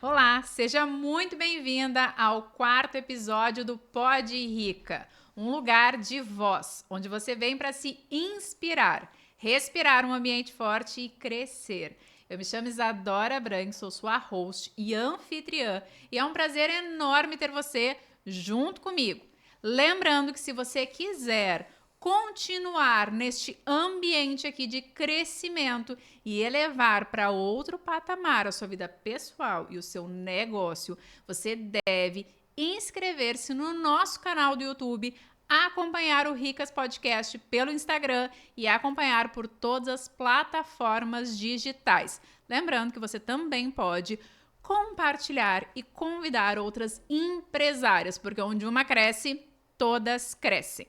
Olá, seja muito bem-vinda ao 4º episódio do Pod Rica, um lugar de voz, onde você vem para se inspirar, respirar um ambiente forte e crescer. Eu me chamo Isadora Branco, sou sua host e anfitriã, e é um prazer enorme ter você junto comigo. Lembrando que se você quiser continuar neste ambiente aqui de crescimento e elevar para outro patamar a sua vida pessoal e o seu negócio, você deve inscrever-se no nosso canal do YouTube, acompanhar o Ricas Podcast pelo Instagram e acompanhar por todas as plataformas digitais. Lembrando que você também pode compartilhar e convidar outras empresárias, porque onde uma cresce, todas crescem.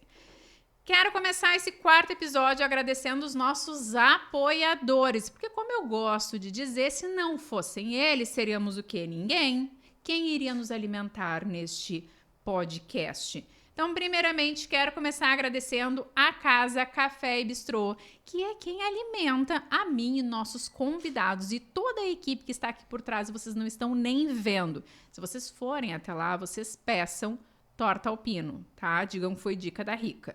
Quero começar esse 4º episódio agradecendo os nossos apoiadores, porque como eu gosto de dizer, se não fossem eles, seríamos o quê? Ninguém. Quem iria nos alimentar neste podcast? Então, primeiramente, quero começar agradecendo a Casa Café e Bistrô, que é quem alimenta a mim e nossos convidados e toda a equipe que está aqui por trás, vocês não estão nem vendo. Se vocês forem até lá, vocês peçam torta ao pino, tá? Digam que foi dica da Rica.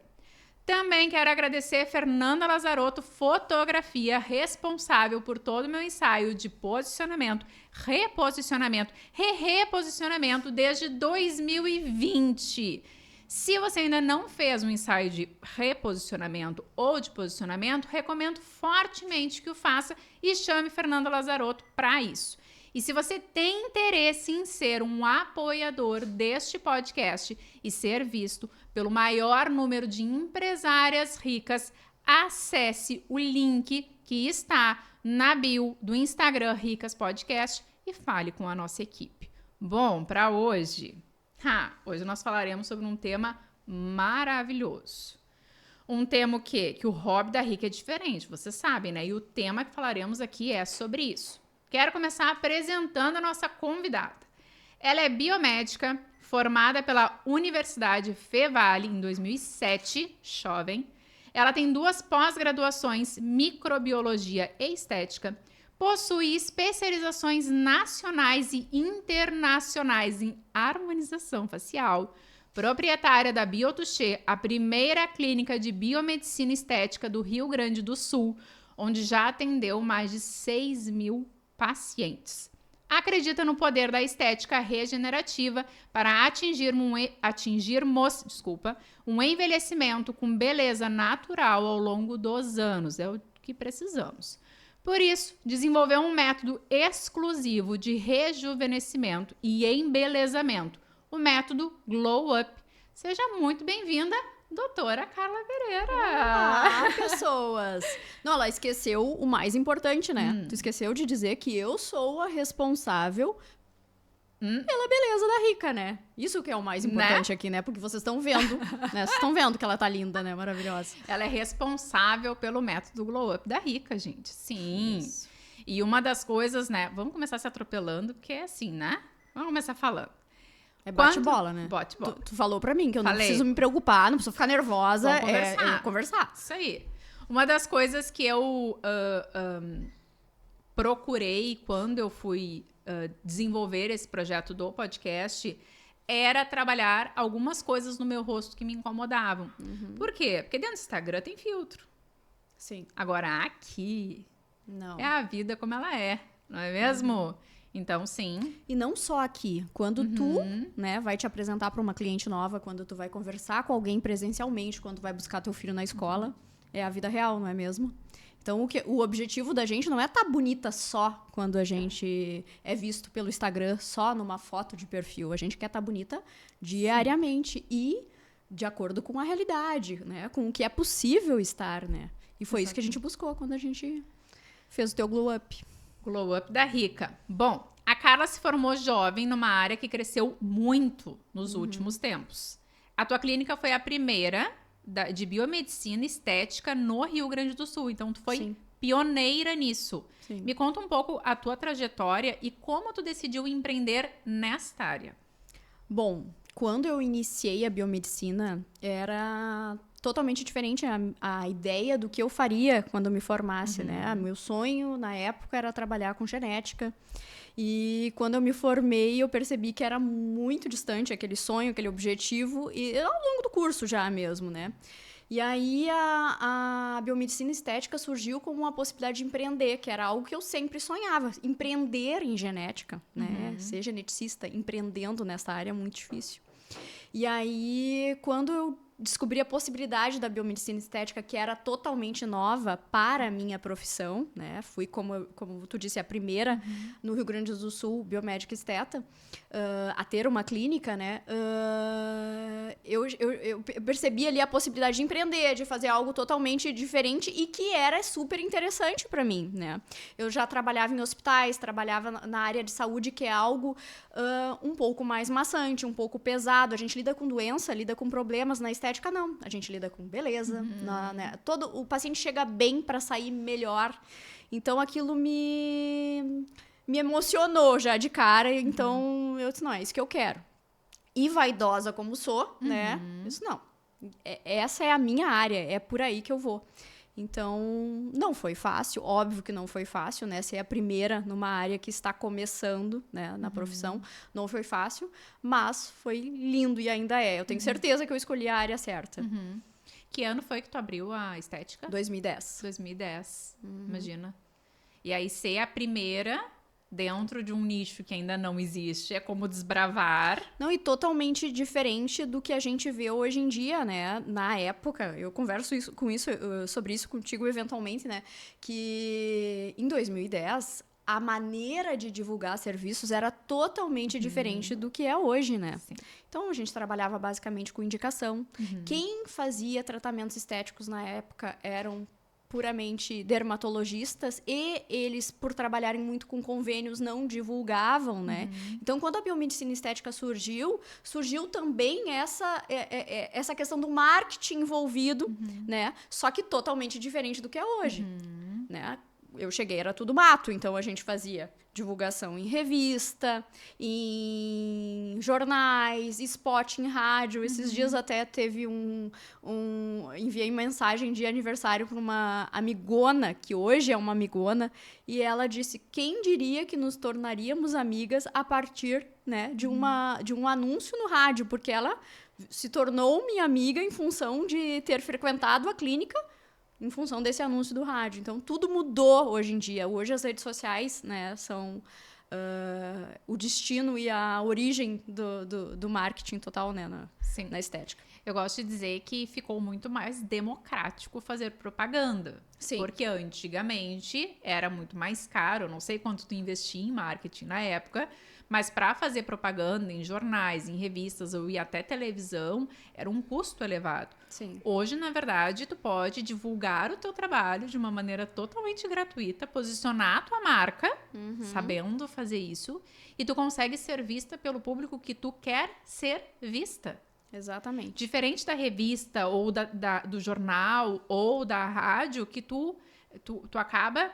Também quero agradecer Fernanda Lazarotto Fotografia, responsável por todo o meu ensaio de posicionamento, reposicionamento, reposicionamento desde 2020. Se você ainda não fez um ensaio de reposicionamento ou de posicionamento, recomendo fortemente que o faça e chame Fernanda Lazarotto para isso. E se você tem interesse em ser um apoiador deste podcast e ser visto pelo maior número de empresárias ricas, acesse o link que está na bio do Instagram Ricas Podcast e fale com a nossa equipe. Bom, para hoje nós falaremos sobre um tema maravilhoso. Um tema que o hobby da Rica é diferente, vocês sabem, né? E o tema que falaremos aqui é sobre isso. Quero começar apresentando a nossa convidada. Ela é biomédica, formada pela Universidade Fevale em 2007, jovem. Ela tem 2 pós-graduações, microbiologia e estética. Possui especializações nacionais e internacionais em harmonização facial. Proprietária da Biotouché, a primeira clínica de biomedicina estética do Rio Grande do Sul, onde já atendeu mais de 6.000 pacientes. Acredita no poder da estética regenerativa para atingirmos um envelhecimento com beleza natural ao longo dos anos. É o que precisamos. Por isso, desenvolveu um método exclusivo de rejuvenescimento e embelezamento, o método Glow Up. Seja muito bem-vinda, doutora Carla Pereira. Olá, pessoas! Não, ela esqueceu o mais importante, né? Tu esqueceu de dizer que eu sou a responsável pela beleza da Rica, né? Isso que é o mais importante aqui, né? Porque vocês estão vendo, né? Vocês estão vendo que ela tá linda, né? Maravilhosa. Ela é responsável pelo método Glow Up da Rica, gente. Sim. Isso. E uma das coisas, né? Vamos começar se atropelando, porque é assim, né? Vamos começar falando. É bate-bola, né? Bate-bola. Tu falou pra mim que eu não preciso me preocupar, não preciso ficar nervosa. Vamos conversar. Conversar. Isso aí. Uma das coisas que eu procurei quando eu fui desenvolver esse projeto do podcast era trabalhar algumas coisas no meu rosto que me incomodavam. Por quê? Porque dentro do Instagram tem filtro. Sim. Agora aqui não. É a vida como ela é, não é mesmo? Então, sim. E não só aqui. Quando tu, né, vai te apresentar para uma cliente nova, quando tu vai conversar com alguém presencialmente, quando tu vai buscar teu filho na escola, é a vida real, não é mesmo? Então, o objetivo da gente não é estar bonita só quando a gente é visto pelo Instagram, só numa foto de perfil. A gente quer estar bonita diariamente e de acordo com a realidade, né? Com o que é possível estar, né? E foi isso que a gente buscou quando a gente fez o teu Glow Up. Glow Up da Rica. Bom, a Carla se formou jovem numa área que cresceu muito nos últimos tempos. A tua clínica foi a primeira de biomedicina estética no Rio Grande do Sul. Então, tu foi pioneira nisso. Sim. Me conta um pouco a tua trajetória e como tu decidiu empreender nesta área. Bom, quando eu iniciei a biomedicina, era totalmente diferente a ideia do que eu faria quando eu me formasse, né? Meu sonho, na época, era trabalhar com genética. E quando eu me formei, eu percebi que era muito distante aquele sonho, aquele objetivo, e ao longo do curso já mesmo, né? E aí a biomedicina estética surgiu como uma possibilidade de empreender, que era algo que eu sempre sonhava. Empreender em genética, né? Ser geneticista empreendendo nessa área é muito difícil. E aí, quando eu descobri a possibilidade da biomedicina estética, que era totalmente nova para a minha profissão, né? Fui, como tu disse, a primeira no Rio Grande do Sul, biomédica esteta, a ter uma clínica, né? Eu percebi ali a possibilidade de empreender, de fazer algo totalmente diferente e que era super interessante para mim, né? Eu já trabalhava em hospitais, trabalhava na área de saúde, que é algo um pouco mais maçante, um pouco pesado. A gente lida com doença, lida com problemas. Na estética, não. A gente lida com beleza. Né? O paciente chega bem para sair melhor. Então, aquilo me emocionou já de cara. Então, eu disse, não, é isso que eu quero. E vaidosa como sou, né? Isso não. Essa é a minha área. É por aí que eu vou. Então, não foi fácil, óbvio que não foi fácil, né? Ser a primeira numa área que está começando, né, na profissão, não foi fácil, mas foi lindo e ainda é. Eu tenho certeza que eu escolhi a área certa. Que ano foi que tu abriu a estética? 2010. 2010, imagina. E aí ser a primeira dentro de um nicho que ainda não existe, é como desbravar. Não, e totalmente diferente do que a gente vê hoje em dia, né? Na época, eu converso sobre isso contigo eventualmente, né? Que em 2010, a maneira de divulgar serviços era totalmente diferente do que é hoje, né? Sim. Então, a gente trabalhava basicamente com indicação. Quem fazia tratamentos estéticos na época eram puramente dermatologistas, e eles, por trabalharem muito com convênios, não divulgavam, né? Então, quando a biomedicina estética surgiu também essa questão do marketing envolvido, né? Só que totalmente diferente do que é hoje, né? Eu cheguei, era tudo mato, então a gente fazia divulgação em revista, em jornais, spot em rádio. Esses dias até teve enviei mensagem de aniversário para uma amigona, que hoje é uma amigona, e ela disse, quem diria que nos tornaríamos amigas a partir, né, de um anúncio no rádio, porque ela se tornou minha amiga em função de ter frequentado a clínica, em função desse anúncio do rádio. Então, tudo mudou hoje em dia. Hoje, as redes sociais, né, são o destino e a origem do marketing total, né, na estética. Eu gosto de dizer que ficou muito mais democrático fazer propaganda. Sim. Porque antigamente era muito mais caro. Eu não sei quanto tu investia em marketing na época, mas para fazer propaganda em jornais, em revistas ou até televisão, era um custo elevado. Sim. Hoje, na verdade, tu pode divulgar o teu trabalho de uma maneira totalmente gratuita, posicionar a tua marca, sabendo fazer isso, e tu consegue ser vista pelo público que tu quer ser vista. Exatamente. Diferente da revista ou do jornal ou da rádio, que tu acaba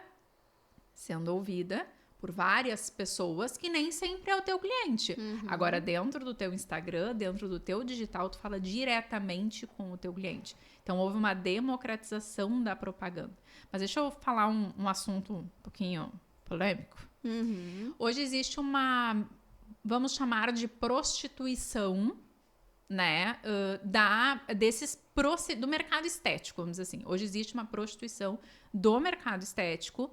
sendo ouvida por várias pessoas que nem sempre é o teu cliente. Agora, dentro do teu Instagram, dentro do teu digital, tu fala diretamente com o teu cliente. Então, houve uma democratização da propaganda. Mas deixa eu falar um assunto um pouquinho polêmico. Hoje existe vamos chamar de prostituição, né, do mercado estético, vamos dizer assim. Hoje existe uma prostituição do mercado estético,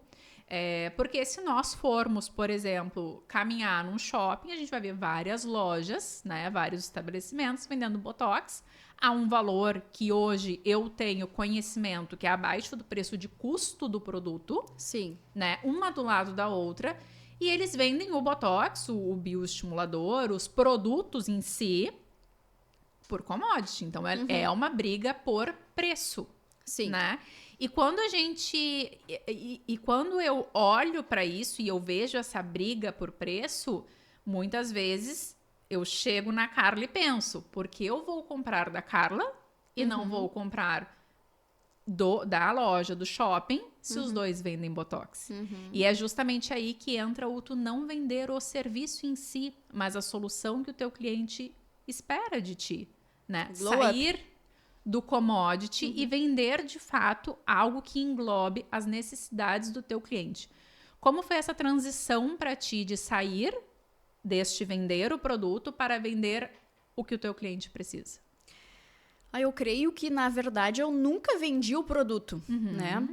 porque se nós formos, por exemplo, caminhar num shopping, a gente vai ver várias lojas, né, vários estabelecimentos vendendo botox a um valor que hoje eu tenho conhecimento que é abaixo do preço de custo do produto. Sim. Né, uma do lado da outra, e eles vendem o botox, o bioestimulador, os produtos em si, por commodity. Então, é uma briga por preço. Sim. Né? E quando quando eu olho para isso e eu vejo essa briga por preço, muitas vezes eu chego na Carla e penso, porque eu vou comprar da Carla e não vou comprar da loja, do shopping, se os dois vendem botox. E é justamente aí que entra o tu não vender o serviço em si, mas a solução que o teu cliente espera de ti, né? Sair do commodity e vender de fato algo que englobe as necessidades do teu cliente. Como foi essa transição para ti de sair deste vender o produto para vender o que o teu cliente precisa? Eu creio que, na verdade, eu nunca vendi o produto, né?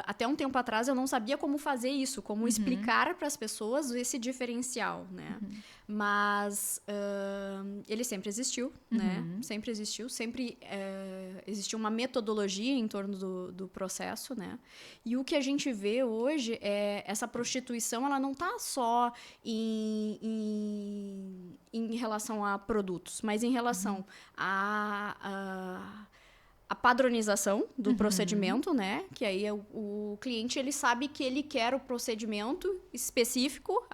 Até um tempo atrás, eu não sabia como fazer isso, como explicar para as pessoas esse diferencial, né? Mas ele sempre existiu, né? Sempre existiu, sempre existiu uma metodologia em torno do processo, né? E o que a gente vê hoje é essa prostituição, ela não está só em relação a produtos, mas em relação a padronização do procedimento, né? Que aí o cliente, ele sabe que ele quer o procedimento específico,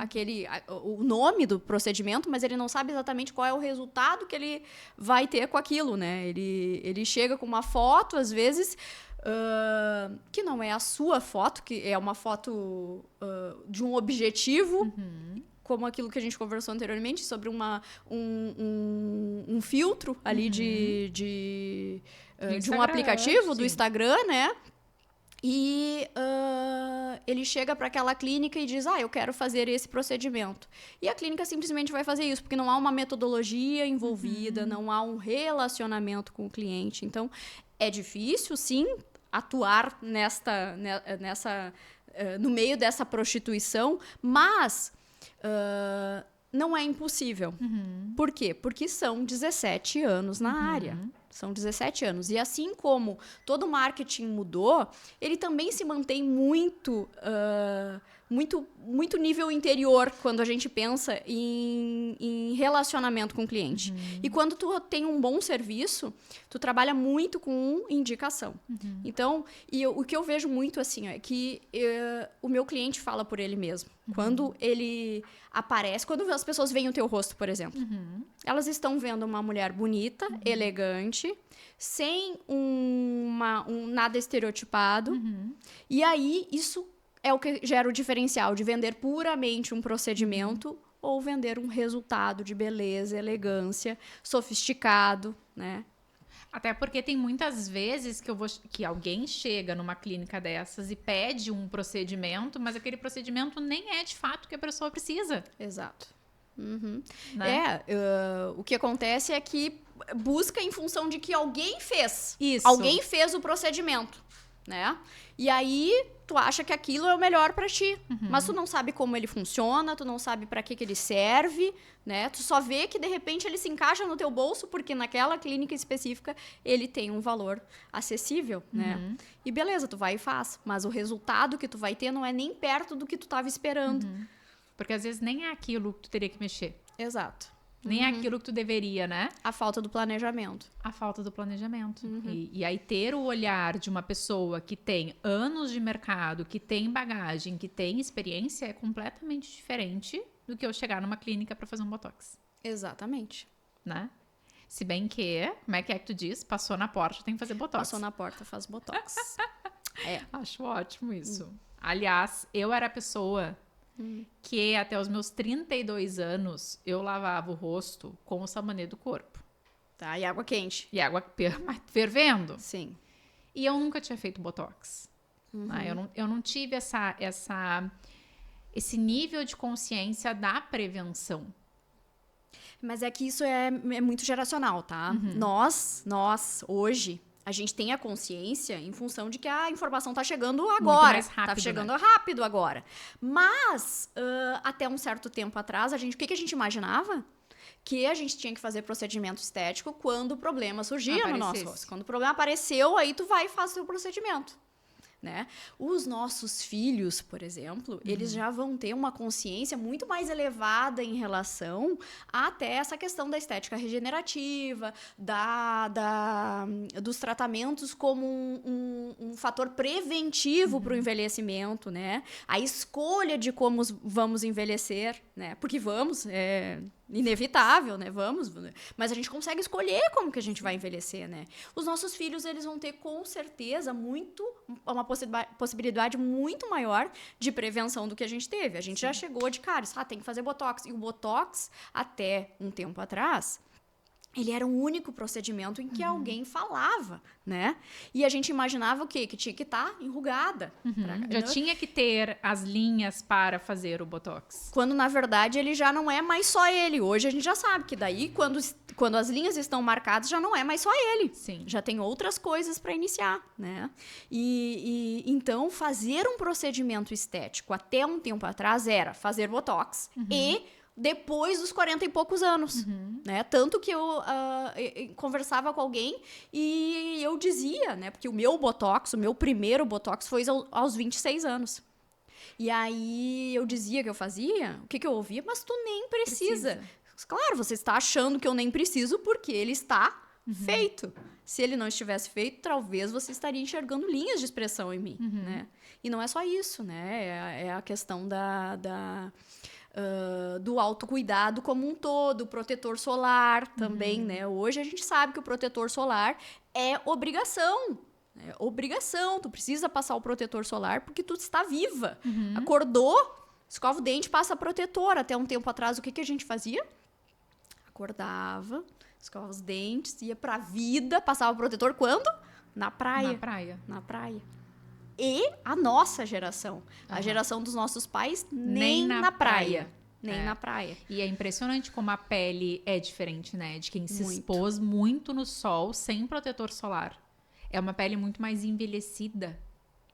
o nome do procedimento, mas ele não sabe exatamente qual é o resultado que ele vai ter com aquilo, né? Ele chega com uma foto, às vezes, que não é a sua foto, que é uma foto de um objetivo, como aquilo que a gente conversou anteriormente, sobre um filtro ali de um aplicativo do Instagram, né? E ele chega para aquela clínica e diz, eu quero fazer esse procedimento. E a clínica simplesmente vai fazer isso, porque não há uma metodologia envolvida, não há um relacionamento com o cliente. Então, é difícil, sim, atuar no meio dessa prostituição, mas não é impossível. Por quê? Porque são 17 anos na área. São 17 anos. E assim como todo marketing mudou, ele também se mantém muito nível interior quando a gente pensa em relacionamento com o cliente. E quando tu tem um bom serviço, tu trabalha muito com indicação. Então, o que eu vejo muito assim é que o meu cliente fala por ele mesmo. Quando ele aparece, quando as pessoas veem o teu rosto, por exemplo, elas estão vendo uma mulher bonita, elegante, sem nada estereotipado. E aí, isso é o que gera o diferencial de vender puramente um procedimento ou vender um resultado de beleza, elegância, sofisticado, né? Até porque tem muitas vezes que alguém chega numa clínica dessas e pede um procedimento, mas aquele procedimento nem é de fato o que a pessoa precisa. Exato. Né? O que acontece é que busca em função de que alguém fez. Isso. Alguém fez o procedimento, né? E aí tu acha que aquilo é o melhor pra ti, mas tu não sabe como ele funciona, tu não sabe pra que ele serve, né? Tu só vê que de repente ele se encaixa no teu bolso porque naquela clínica específica ele tem um valor acessível, né? E beleza, tu vai e faz, mas o resultado que tu vai ter não é nem perto do que tu tava esperando. Porque às vezes nem é aquilo que tu teria que mexer. Exato. Nem é aquilo que tu deveria, né? A falta do planejamento. A falta do planejamento. E aí ter o olhar de uma pessoa que tem anos de mercado, que tem bagagem, que tem experiência, é completamente diferente do que eu chegar numa clínica para fazer um botox. Exatamente. Né? Se bem que, como é que tu diz? Passou na porta, tem que fazer botox. Passou na porta, faz botox. Acho ótimo isso. Aliás, eu era a pessoa que até os meus 32 anos eu lavava o rosto com o sabonete do corpo. Tá, e água quente. E água fervendo. Sim. E eu nunca tinha feito botox. Eu não tive esse nível de consciência da prevenção. Mas é que isso é muito geracional, tá? Nós, hoje, a gente tem a consciência em função de que a informação tá chegando agora. Muito mais rápido, tá chegando né? rápido agora. Mas, até um certo tempo atrás, o que a gente imaginava? Que a gente tinha que fazer procedimento estético quando o problema surgia no nosso rosto. Quando o problema apareceu, aí tu vai e faz o teu procedimento. Né? Os nossos filhos, por exemplo, eles já vão ter uma consciência muito mais elevada em relação a até essa questão da estética regenerativa, dos tratamentos como um fator preventivo para o envelhecimento, né? A escolha de como vamos envelhecer, né? Porque é inevitável, né? Mas a gente consegue escolher como que a gente vai envelhecer, né? Os nossos filhos, eles vão ter com certeza uma possibilidade muito maior de prevenção do que a gente teve. A gente já chegou de cara, tem que fazer botox. E o botox, até um tempo atrás, Ele era o único procedimento em que alguém falava, né? E a gente imaginava o quê? Que tinha que estar enrugada. Já tinha que ter as linhas para fazer o Botox. Quando, na verdade, ele já não é mais só ele. Hoje a gente já sabe que daí, quando as linhas estão marcadas, já não é mais só ele. Sim. Já tem outras coisas para iniciar, né? E então, fazer um procedimento estético até um tempo atrás era fazer Botox e depois dos 40 e poucos anos, né? Tanto que eu conversava com alguém e eu dizia, né? Porque o meu primeiro Botox foi aos 26 anos. E aí eu dizia que eu fazia, o que eu ouvia? Mas tu nem precisa. Claro, você está achando que eu nem preciso porque ele está feito. Se ele não estivesse feito, talvez você estaria enxergando linhas de expressão em mim, né? E não é só isso, né? É a questão do autocuidado como um todo, protetor solar também, né? Hoje a gente sabe que o protetor solar é obrigação. É obrigação, tu precisa passar o protetor solar porque tu está viva. Acordou, escova o dente, passa protetor. Até um tempo atrás, o que a gente fazia? Acordava, escova os dentes, ia pra vida, passava o protetor quando? Na praia. Na praia. E a nossa geração, a geração dos nossos pais, nem na praia. Nem na praia. E é impressionante como a pele é diferente, né? De quem se expôs muito no sol sem protetor solar. É uma pele muito mais envelhecida.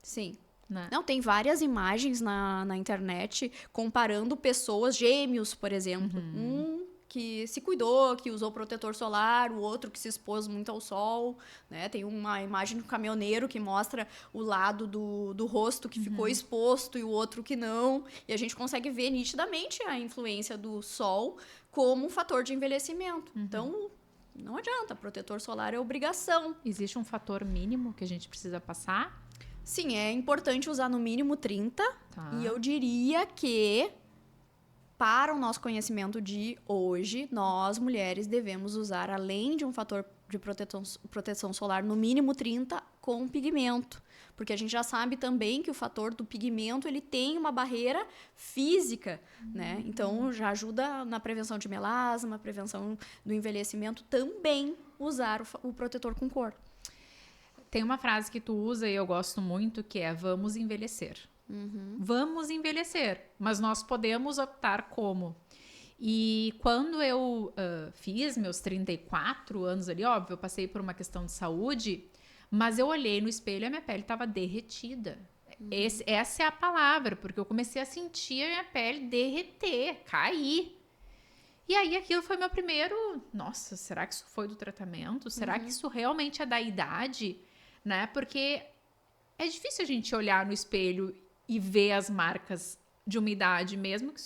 Sim. Né? Não, tem várias imagens na internet comparando pessoas, gêmeos, por exemplo. Um que se cuidou, que usou protetor solar, o outro que se expôs muito ao sol, né? Tem uma imagem do caminhoneiro que mostra o lado do rosto que ficou exposto e o outro que não. E a gente consegue ver nitidamente a influência do sol como um fator de envelhecimento. Então, não adianta, protetor solar é obrigação. Existe um fator mínimo que a gente precisa passar? Sim, é importante usar no mínimo 30. Tá. E eu diria que, para o nosso conhecimento de hoje, nós, mulheres, devemos usar, além de um fator de proteção solar, no mínimo 30 com pigmento. Porque a gente já sabe também que o fator do pigmento, ele tem uma barreira física, né? Então, já ajuda na prevenção de melasma, prevenção do envelhecimento, também usar o protetor com cor. Tem uma frase que tu usa e eu gosto muito, que é: vamos envelhecer. Vamos envelhecer, mas nós podemos optar como. E quando eu fiz meus 34 anos ali, óbvio, eu passei por uma questão de saúde, mas eu olhei no espelho e a minha pele estava derretida. Essa é a palavra, porque eu comecei a sentir a minha pele derreter, cair. E aí aquilo foi meu primeiro... Nossa, será que isso foi do tratamento? Será que isso realmente é da idade? Né? Porque é difícil a gente olhar no espelho e ver as marcas de uma idade, mesmo que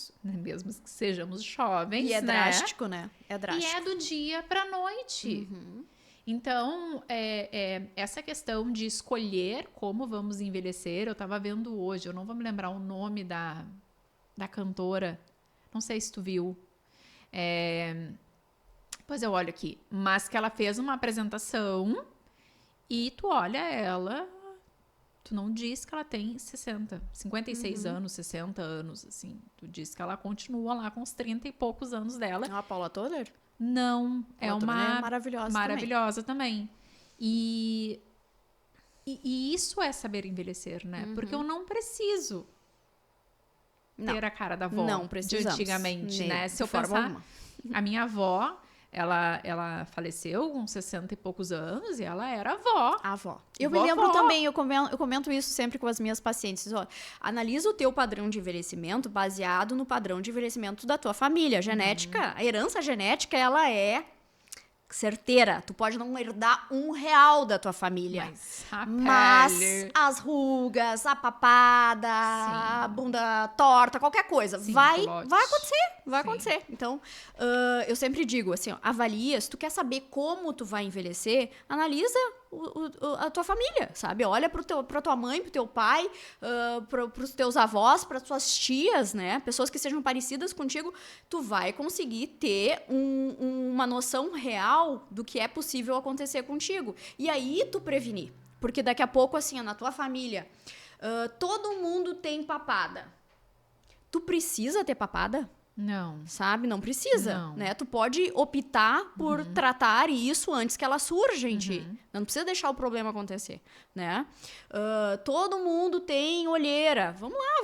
sejamos jovens. E é drástico, né? É drástico. E é do dia pra noite. Então, essa questão de escolher como vamos envelhecer, eu tava vendo hoje, eu não vou me lembrar o nome da cantora, não sei se tu viu. Pois eu olho aqui, mas que ela fez uma apresentação e tu olha ela... Tu não diz que ela tem 56 anos, 60 anos, assim. Tu diz que ela continua lá com os 30 e poucos anos dela. A Paula Toller? Não, é uma... maravilhosa também. E isso é saber envelhecer, né? Porque eu não preciso ter a cara da avó não precisamos. De antigamente, né? Se eu pensar... A minha avó... Ela faleceu com 60 e poucos anos e ela era avó. Avó. Eu me lembro também, eu comento isso sempre com as minhas pacientes. Ó, analisa o teu padrão de envelhecimento baseado no padrão de envelhecimento da tua família. A genética, a herança genética, ela é certeira. Tu pode não herdar R$1 da tua família. Mas as rugas, a papada, a bunda torta, qualquer coisa. Sim, vai acontecer. Vai acontecer. Então, eu sempre digo assim, ó, avalia, se tu quer saber como tu vai envelhecer, analisa a tua família, sabe? Olha pra tua mãe, pro teu pai, pros teus avós, pras tuas tias, né? Pessoas que sejam parecidas contigo, tu vai conseguir ter uma noção real do que é possível acontecer contigo. E aí tu prevenir. Porque daqui a pouco, assim, na tua família, todo mundo tem papada. Tu precisa ter papada? Não. Sabe? Não precisa, Não. né? Tu pode optar por tratar isso antes que ela surja em ti. Não precisa deixar o problema acontecer, né? Todo mundo tem olheira. Vamos lá,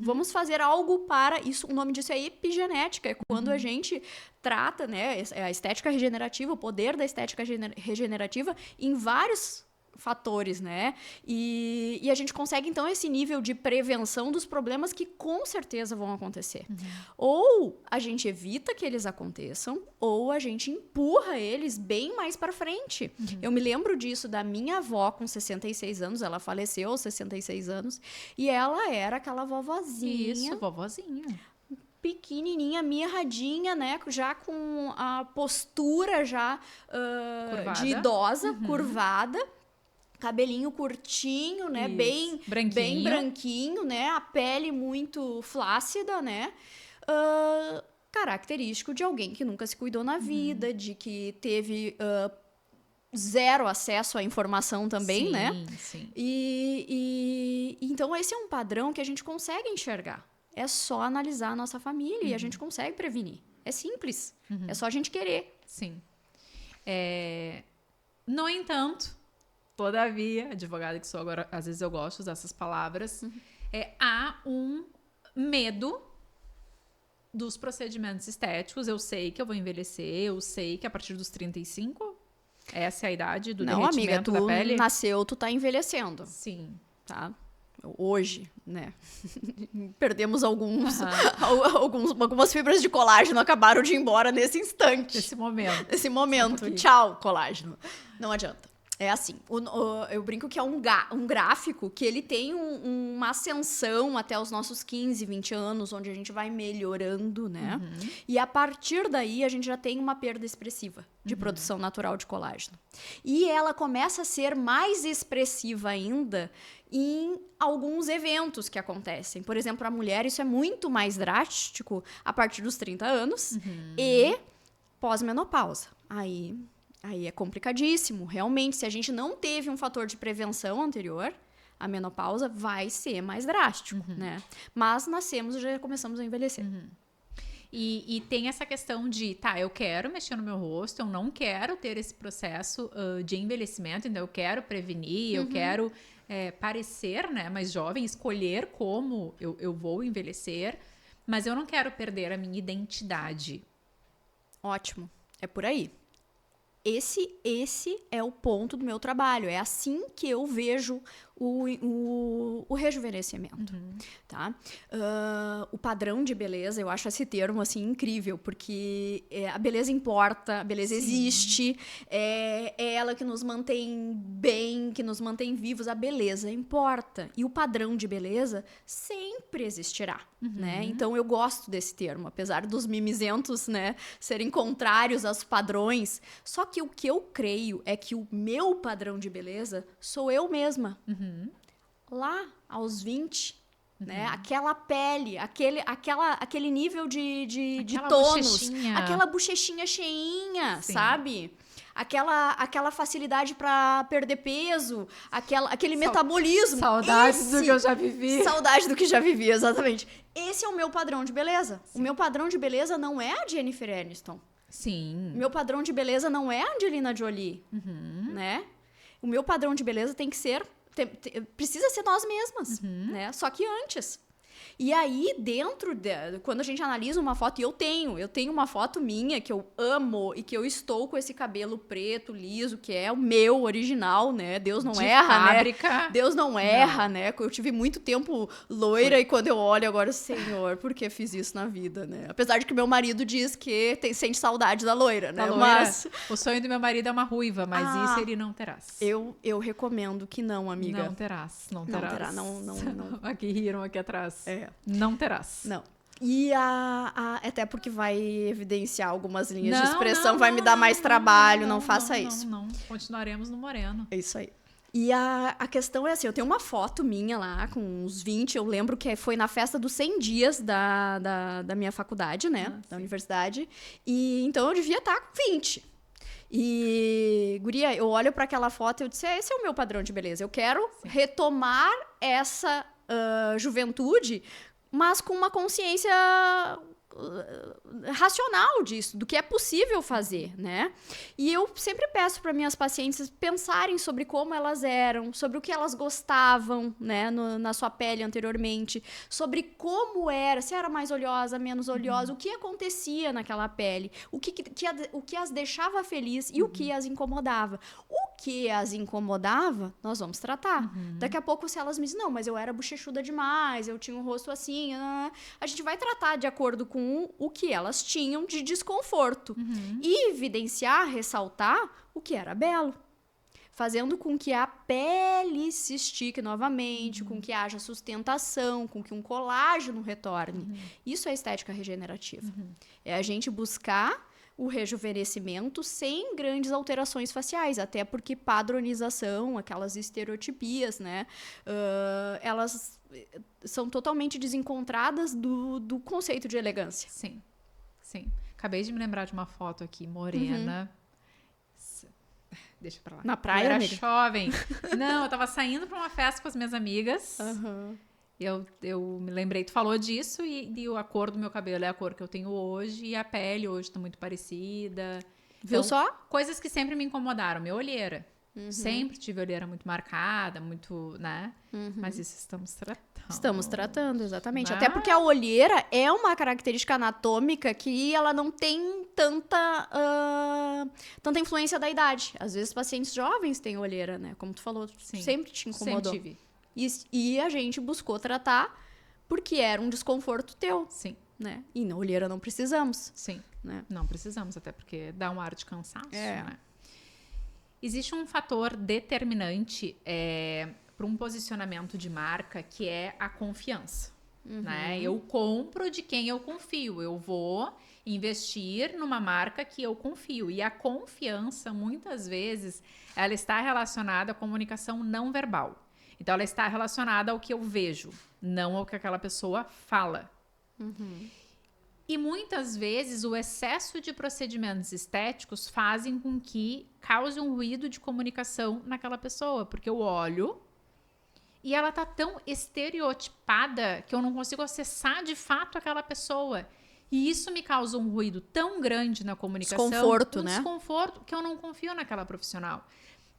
vamos fazer algo para isso. O nome disso é epigenética. É quando a gente trata, né? A estética regenerativa, o poder da estética regenerativa em vários fatores, né? E a gente consegue, então, esse nível de prevenção dos problemas que com certeza vão acontecer. Ou a gente evita que eles aconteçam, ou a gente empurra eles bem mais para frente. Eu me lembro disso da minha avó com 66 anos, ela faleceu aos 66 anos, e ela era aquela vovozinha. Isso, vovozinha. Pequenininha, mirradinha, né? Já com a postura já de idosa, curvada. Cabelinho curtinho, né? Bem branquinho, né? A pele muito flácida, né? Característico de alguém que nunca se cuidou na vida, de que teve zero acesso à informação também, né? Sim. E então esse é um padrão que a gente consegue enxergar. É só analisar a nossa família e a gente consegue prevenir. É simples. É só a gente querer. Sim. No entanto, todavia, advogada que sou agora, às vezes eu gosto dessas palavras, há um medo dos procedimentos estéticos. Eu sei que eu vou envelhecer, eu sei que a partir dos 35, essa é a idade do derretimento da pele. Nasceu, tu tá envelhecendo. Sim. Tá? Hoje, né? Perdemos algumas fibras de colágeno, acabaram de ir embora nesse instante. Nesse momento. Tchau, colágeno. Não adianta. É assim, eu brinco que é um gráfico que ele tem uma ascensão até os nossos 15, 20 anos, onde a gente vai melhorando, né? E a partir daí a gente já tem uma perda expressiva de produção natural de colágeno. E ela começa a ser mais expressiva ainda em alguns eventos que acontecem. Por exemplo, a mulher, isso é muito mais drástico a partir dos 30 anos e pós-menopausa. Aí é complicadíssimo. Realmente, se a gente não teve um fator de prevenção anterior, a menopausa vai ser mais drástico, né? Mas nascemos e já começamos a envelhecer. E tem essa questão de, eu quero mexer no meu rosto, eu não quero ter esse processo de envelhecimento, então eu quero prevenir, eu quero parecer, né, mais jovem, escolher como eu vou envelhecer, mas eu não quero perder a minha identidade. Ótimo. É por aí. Esse é o ponto do meu trabalho. É assim que eu vejo o rejuvenescimento, tá? O padrão de beleza, eu acho esse termo, assim, incrível, porque a beleza importa, a beleza existe, é ela que nos mantém bem, que nos mantém vivos, a beleza importa. E o padrão de beleza sempre existirá, né? Então, eu gosto desse termo, apesar dos mimizentos, né, serem contrários aos padrões, só que o que eu creio é que o meu padrão de beleza sou eu mesma. Lá, aos 20, né? Aquela pele, aquele nível de tônus, aquela bochechinha cheinha, sabe? Aquela facilidade para perder peso, aquele metabolismo. Saudade do que eu já vivi. Saudade do que já vivi, exatamente. Esse é o meu padrão de beleza. Sim. O meu padrão de beleza não é a Jennifer Aniston. Sim. O meu padrão de beleza não é a Angelina Jolie, né? O meu padrão de beleza tem que ser... precisa ser nós mesmas, né? Só que antes. E aí, quando a gente analisa uma foto, e eu tenho uma foto minha que eu amo e que eu estou com esse cabelo preto, liso, que é o meu original, né? Deus não erra, fábrica. Né? Deus não erra, né? Eu tive muito tempo loira e quando eu olho agora, Senhor, por que fiz isso na vida, né? Apesar de que meu marido diz que sente saudade da loira, né? Mas o sonho do meu marido é uma ruiva, mas isso ele não terás. Eu recomendo que não, amiga. Não terás. Não terá, não. Aqui riram aqui atrás. Não terás. Não. E até porque vai evidenciar algumas linhas de expressão, vai me dar mais trabalho, não faça isso. Não. Continuaremos no moreno. É isso aí. E a questão é assim, eu tenho uma foto minha lá, com uns 20, eu lembro que foi na festa dos 100 dias da minha faculdade, né, da universidade, e então eu devia estar com 20. E, guria, eu olho para aquela foto e eu disse, esse é o meu padrão de beleza, eu quero retomar essa juventude, mas com uma consciência racional disso, do que é possível fazer, né? E eu sempre peço para minhas pacientes pensarem sobre como elas eram, sobre o que elas gostavam, né, na sua pele anteriormente, sobre como era, se era mais oleosa, menos oleosa, o que acontecia naquela pele, o que as deixava feliz e o que as incomodava. O que as incomodava, nós vamos tratar. Daqui a pouco, se elas me dizem, não, mas eu era bochechuda demais, eu tinha um rosto assim, a gente vai tratar de acordo com o que elas tinham de desconforto. E evidenciar, ressaltar o que era belo. Fazendo com que a pele se estique novamente, com que haja sustentação, com que um colágeno retorne. Isso é estética regenerativa. É a gente buscar o rejuvenescimento sem grandes alterações faciais, até porque padronização, aquelas estereotipias, né, elas são totalmente desencontradas do conceito de elegância. Sim, sim. Acabei de me lembrar de uma foto aqui, morena. Deixa pra lá. Na praia, eu era amiga? jovem. Não, eu tava saindo pra uma festa com as minhas amigas. Eu me lembrei, tu falou disso, e a cor do meu cabelo é a cor que eu tenho hoje, e a pele hoje tá muito parecida. Viu Então, só? coisas que sempre me incomodaram. Minha olheira. Sempre tive a olheira muito marcada, muito, né? Mas isso estamos tratando. Estamos tratando, exatamente. Ah. Até porque a olheira é uma característica anatômica que ela não tem tanta influência da idade. Às vezes, pacientes jovens têm olheira, né? Como tu falou, Sim. sempre te incomodou. Sempre tive. E a gente buscou tratar porque era um desconforto teu, Sim, né? E na olheira não precisamos, sim. né? Não precisamos, até porque dá um ar de cansaço, É. né? Existe um fator determinante para um posicionamento de marca, que é a confiança. Né? Eu compro de quem eu confio. Eu vou investir numa marca que eu confio. E a confiança, muitas vezes, ela está relacionada à comunicação não verbal. Então, ela está relacionada ao que eu vejo, não ao que aquela pessoa fala. E muitas vezes o excesso de procedimentos estéticos fazem com que cause um ruído de comunicação naquela pessoa, porque eu olho e ela tá tão estereotipada que eu não consigo acessar de fato aquela pessoa. E isso me causa um ruído tão grande na comunicação, Desconforto, né? Desconforto, que eu não confio naquela profissional.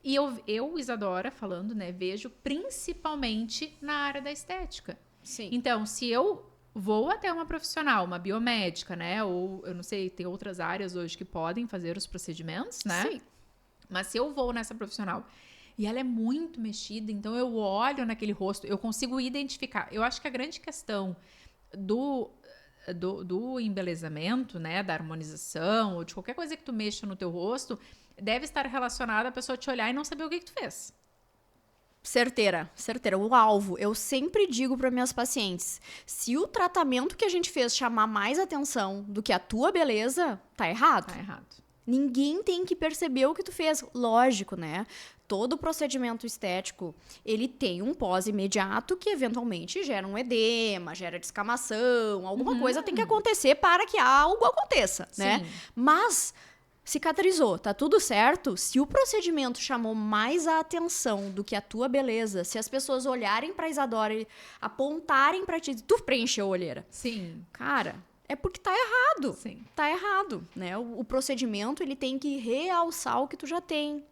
E eu, Isadora, falando, né, vejo principalmente na área da estética. Sim. Então, se eu vou até uma profissional, uma biomédica, né? Ou, eu não sei, tem outras áreas hoje que podem fazer os procedimentos, né? Sim. Mas se eu vou nessa profissional e ela é muito mexida, então eu olho naquele rosto, eu consigo identificar. Eu acho que a grande questão do embelezamento, né? Da harmonização, ou de qualquer coisa que tu mexa no teu rosto, deve estar relacionada a pessoa te olhar e não saber o que tu fez. Certeira. O alvo. Eu sempre digo para minhas pacientes, se o tratamento que a gente fez chamar mais atenção do que a tua beleza, tá errado. Tá errado. Ninguém tem que perceber o que tu fez. Lógico, né? Todo procedimento estético, ele tem um pós imediato que eventualmente gera um edema, gera descamação, alguma coisa tem que acontecer para que algo aconteça, né? Sim. Mas cicatrizou, tá tudo certo? Se o procedimento chamou mais a atenção do que a tua beleza, se as pessoas olharem pra Isadora e apontarem pra ti, tu preencheu a olheira. Sim. Cara, é porque tá errado. Sim. Tá errado, né? O procedimento, ele tem que realçar o que tu já tem.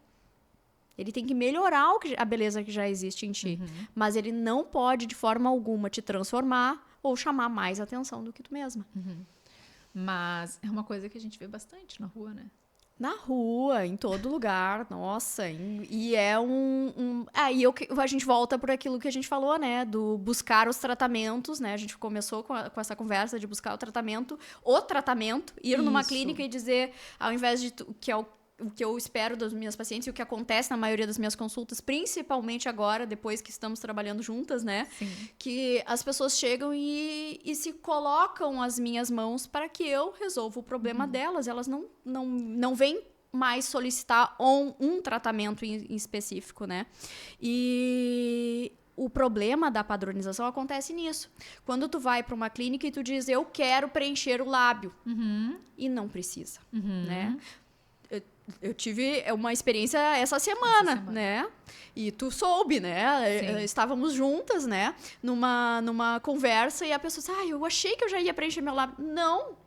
Ele tem que melhorar a beleza que já existe em ti. Mas ele não pode, de forma alguma, te transformar ou chamar mais atenção do que tu mesma. Mas é uma coisa que a gente vê bastante na rua, né? Na rua, em todo lugar, nossa. E é Aí a gente volta por aquilo que a gente falou, né? Do buscar os tratamentos, né? A gente começou com essa conversa de buscar o tratamento, ir numa Isso. clínica e dizer, ao invés de que é o que eu espero das minhas pacientes e o que acontece na maioria das minhas consultas, principalmente agora, depois que estamos trabalhando juntas, né? Sim. Que as pessoas chegam e se colocam às minhas mãos para que eu resolva o problema delas. Elas não vêm mais solicitar um tratamento em específico, né? E o problema da padronização acontece nisso. Quando tu vai para uma clínica e tu diz, eu quero preencher o lábio. E não precisa, né? eu tive uma experiência essa semana, né? E tu soube, né? Sim. Estávamos juntas, né? Numa conversa e a pessoa disse, eu achei que eu já ia preencher meu lábio. Não.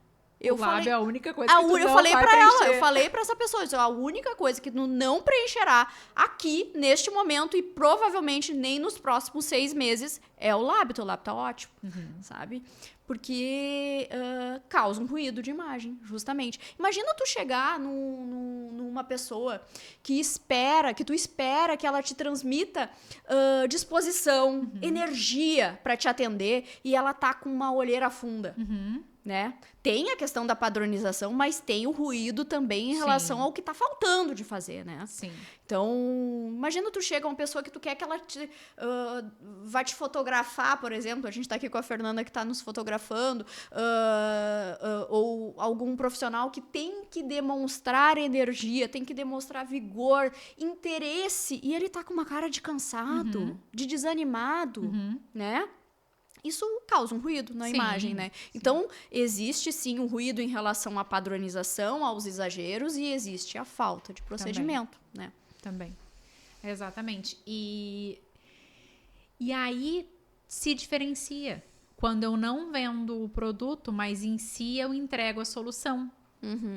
O lábio é a única coisa que tu não eu falei vai pra preencher. ela, eu falei pra essa pessoa, a única coisa que tu não preencherá aqui, neste momento, e provavelmente nem nos próximos 6 meses, é o lábio. Teu lábio tá ótimo, sabe? Porque causa um ruído de imagem, justamente. Imagina tu chegar numa pessoa que tu espera que ela te transmita disposição, energia pra te atender, e ela tá com uma olheira funda. Né? Tem a questão da padronização, mas tem o ruído também em relação ao que tá faltando de fazer, né? Sim. Então, imagina tu chega uma pessoa que tu quer que ela vai te fotografar, por exemplo, a gente tá aqui com a Fernanda que tá nos fotografando, ou algum profissional que tem que demonstrar energia, tem que demonstrar vigor, interesse, e ele tá com uma cara de cansado, de desanimado, né? Isso causa um ruído na imagem, né? Então, existe sim um ruído em relação à padronização, aos exageros, e existe a falta de procedimento, né? Também. Exatamente. E aí se diferencia. Quando eu não vendo o produto, mas em si eu entrego a solução.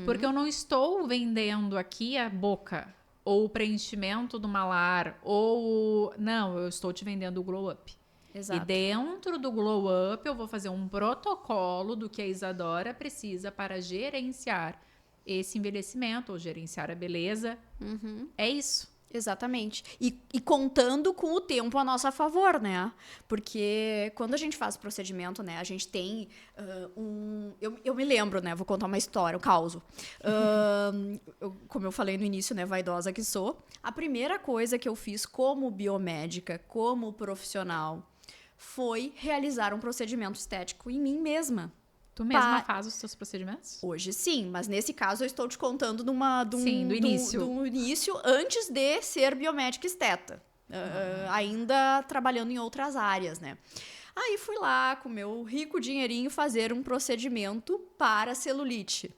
Porque eu não estou vendendo aqui a boca, ou o preenchimento do malar, ou... Não, eu estou te vendendo o Glow Up. Exato. E dentro do Glow Up eu vou fazer um protocolo do que a Isadora precisa para gerenciar esse envelhecimento ou gerenciar a beleza. É isso. Exatamente. E contando com o tempo a nosso favor, né? Porque quando a gente faz o procedimento, né? A gente tem Eu me lembro, né? Vou contar uma história, um caos. Como eu falei no início, né? Vaidosa que sou. A primeira coisa que eu fiz como biomédica, como profissional, foi realizar um procedimento estético em mim mesma. Tu mesma faz os seus procedimentos? Hoje sim, mas nesse caso eu estou te contando do início, antes de ser biomédica esteta. Ainda trabalhando em outras áreas, né? Aí fui lá com meu rico dinheirinho fazer um procedimento para celulite,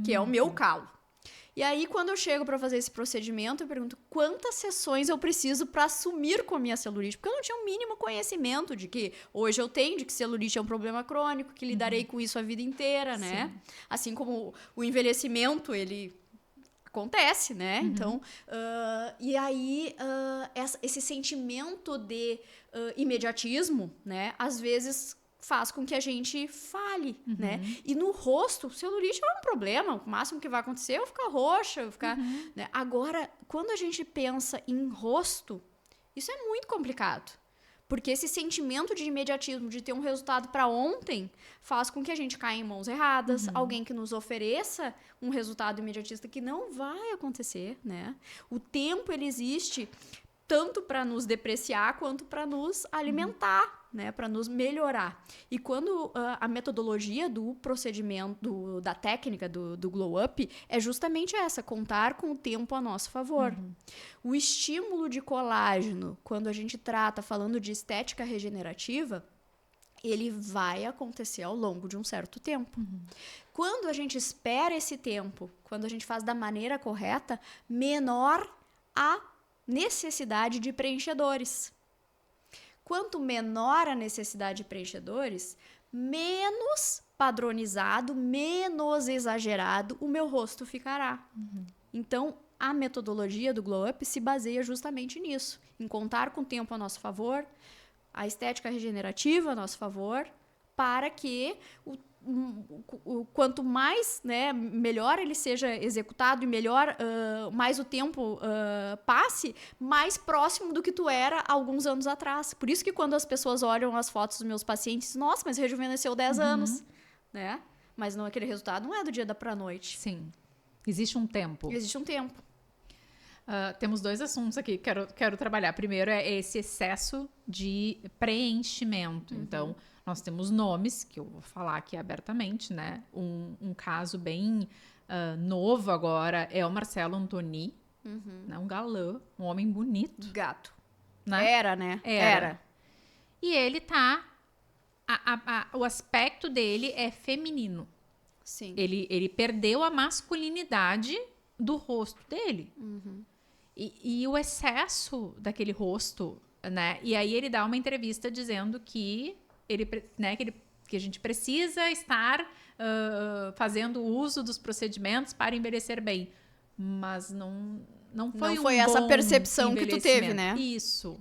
que é o meu calo. E aí, quando eu chego para fazer esse procedimento, eu pergunto quantas sessões eu preciso para assumir com a minha celulite, porque eu não tinha o mínimo conhecimento de que hoje eu tenho, de que celulite é um problema crônico, que lidarei com isso a vida inteira, né? Assim como o envelhecimento, ele acontece, né? Então, e aí, esse sentimento de imediatismo, né? Às vezes faz com que a gente fale, né? E no rosto, celulite é um problema. O máximo que vai acontecer é eu ficar roxa, eu ficar... Né? Agora, quando a gente pensa em rosto, isso é muito complicado. Porque esse sentimento de imediatismo, de ter um resultado para ontem, faz com que a gente caia em mãos erradas. Alguém que nos ofereça um resultado imediatista que não vai acontecer, né? O tempo, ele existe tanto para nos depreciar quanto para nos alimentar, né, para nos melhorar. E quando a metodologia do procedimento, da técnica do Glow Up é justamente essa, contar com o tempo a nosso favor. O estímulo de colágeno, quando a gente trata falando de estética regenerativa, ele vai acontecer ao longo de um certo tempo. Quando a gente espera esse tempo, quando a gente faz da maneira correta, menor a necessidade de preenchedores. Quanto menor a necessidade de preenchedores, menos padronizado, menos exagerado o meu rosto ficará. Então, a metodologia do Glow Up se baseia justamente nisso, em contar com o tempo a nosso favor, a estética regenerativa a nosso favor, para que quanto mais, né, melhor ele seja executado e melhor, mais o tempo passe, mais próximo do que tu era alguns anos atrás. Por isso que quando as pessoas olham as fotos dos meus pacientes, nossa, mas rejuvenesceu 10 anos, né? Mas não, aquele resultado não é do dia pra noite. Sim. Existe um tempo. Existe um tempo. Temos 2 assuntos aqui que quero trabalhar. Primeiro é esse excesso de preenchimento. Então, nós temos nomes, que eu vou falar aqui abertamente, né? Um caso bem novo agora é o Marcelo Antoni, né? Um galã, um homem bonito. Gato. Né? Era, né? Era. E ele tá... o aspecto dele é feminino. Sim. Ele perdeu a masculinidade do rosto dele. E o excesso daquele rosto, né? E aí ele dá uma entrevista dizendo que que a gente precisa estar fazendo uso dos procedimentos para envelhecer bem. Mas não foi essa bom percepção que tu teve, né? Isso.